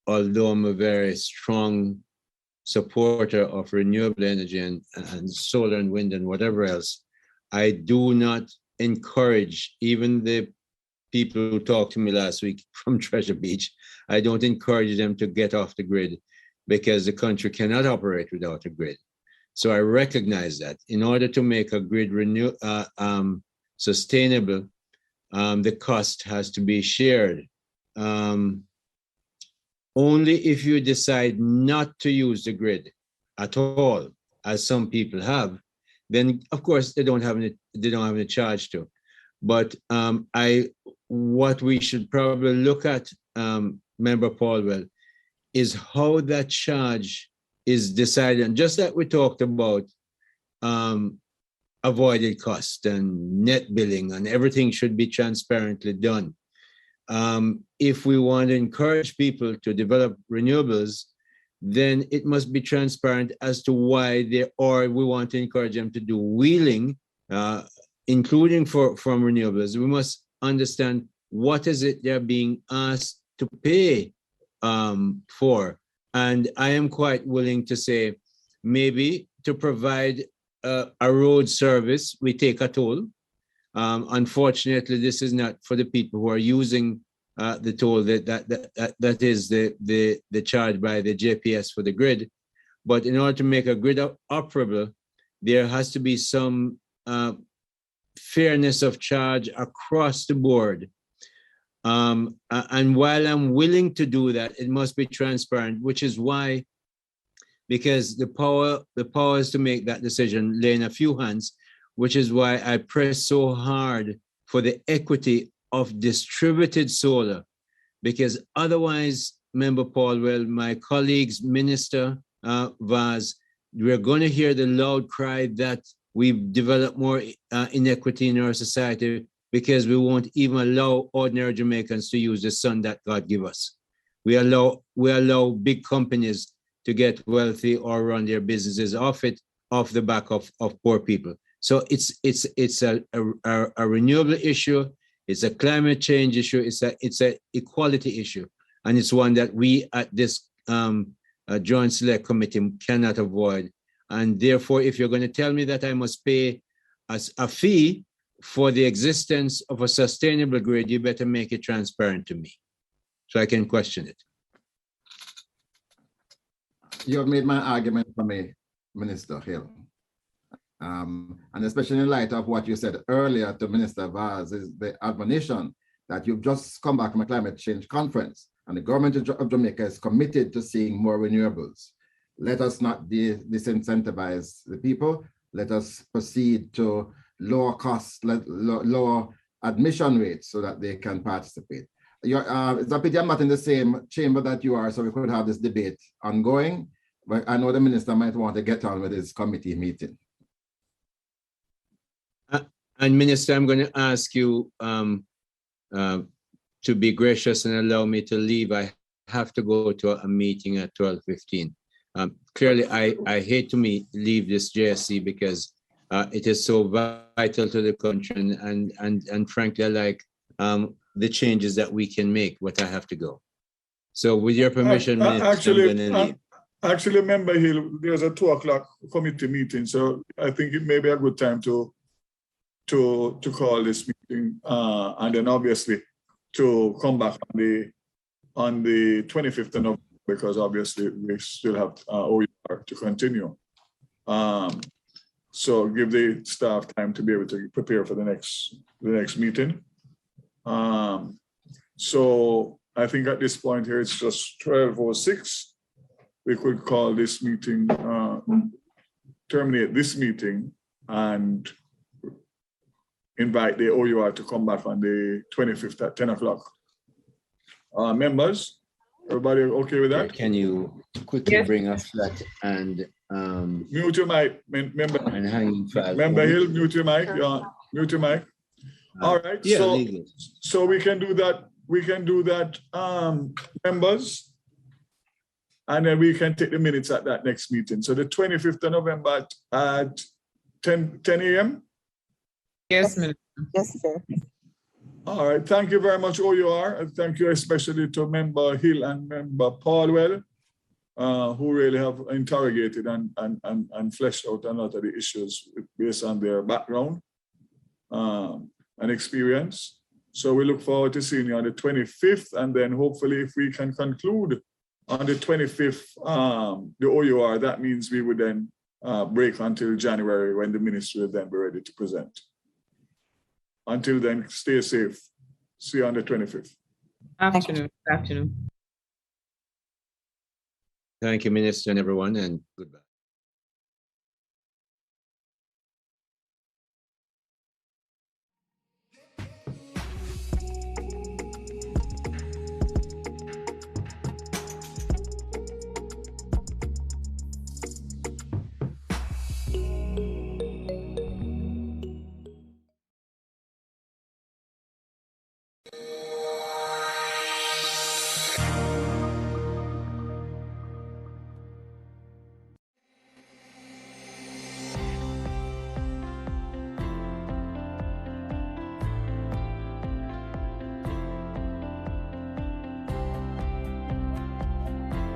although I'm a very strong supporter of renewable energy and solar and wind and whatever else, I do not encourage, even the people who talked to me last week from Treasure Beach, I don't encourage them to get off the grid because the country cannot operate without a grid. So I recognize that in order to make a grid sustainable, the cost has to be shared. Only if you decide not to use the grid at all, as some people have, then of course they don't have any charge to. But what we should probably look at, Member Paulwell, is how that charge is decided. And just like we talked about avoided cost and net billing, and everything should be transparently done. If we want to encourage people to develop renewables, then it must be transparent as to why or we want to encourage them to do wheeling, including from renewables. We must understand what is it they're being asked to pay for. And I am quite willing to say, maybe to provide a road service, we take a toll. Unfortunately, this is not for the people who are using the toll. That is the charge by the JPS for the grid. But in order to make a grid operable, there has to be some fairness of charge across the board. And while I'm willing to do that, it must be transparent, which is why, because the power is to make that decision lay in a few hands, which is why I press so hard for the equity of distributed solar, because otherwise, Member Paulwell, my colleagues, Minister Vaz, we're going to hear the loud cry that we've developed more inequity in our society because we won't even allow ordinary Jamaicans to use the sun that God give us. We allow big companies to get wealthy or run their businesses off the back of poor people. So it's a renewable issue, it's a climate change issue, it's a equality issue, and it's one that we at this Joint Select Committee cannot avoid. And therefore, if you're going to tell me that I must pay a fee for the existence of a sustainable grid, you better make it transparent to me so I can question it. You have made my argument for me, Minister Hill. And especially in light of what you said earlier to Minister Vaz, is the admonition that you've just come back from a climate change conference and the government of Jamaica is committed to seeing more renewables. Let us not disincentivize the people. Let us proceed to lower costs, lower admission rates so that they can participate. It's a pity I'm not in the same chamber that you are, so we could have this debate ongoing, but I know the minister might want to get on with his committee meeting. And Minister, I'm going to ask you to be gracious and allow me to leave. I have to go to a meeting at 12:15. Clearly, I hate to leave this JSC because it is so vital to the country, and frankly, I like the changes that we can make, but I have to go. So with your permission, Minister, I'm going to leave. Actually, Member Hill, there's a 2 o'clock committee meeting, so I think it may be a good time to call this meeting, and then obviously to come back on the 25th of November, because obviously we still have OER to continue. So give the staff time to be able to prepare for the next meeting. So I think at this point here, it's just 12:06. We could call this meeting, terminate this meeting, and invite the OUR to come back on the 25th at 10 o'clock. Members, everybody okay with that? Can you quickly bring us that and mute your mic, member. And hanging file. Member Hill, mute your mic. Mute your mic. All right. Yeah, so we can do that. We can do that, members, and then we can take the minutes at that next meeting. So the 25th of November at 10 a.m. Yes, Minister. Yes, sir. All right. Thank you very much, OUR. And thank you especially to Member Hill and Member Paulwell, who really have interrogated and fleshed out a lot of the issues based on their background and experience. So we look forward to seeing you on the 25th, and then hopefully if we can conclude on the 25th, the OUR, that means we would then break until January, when the ministry will then be ready to present. Until then, stay safe. See you on the 25th. Afternoon. Thank you, Minister, and everyone, and goodbye.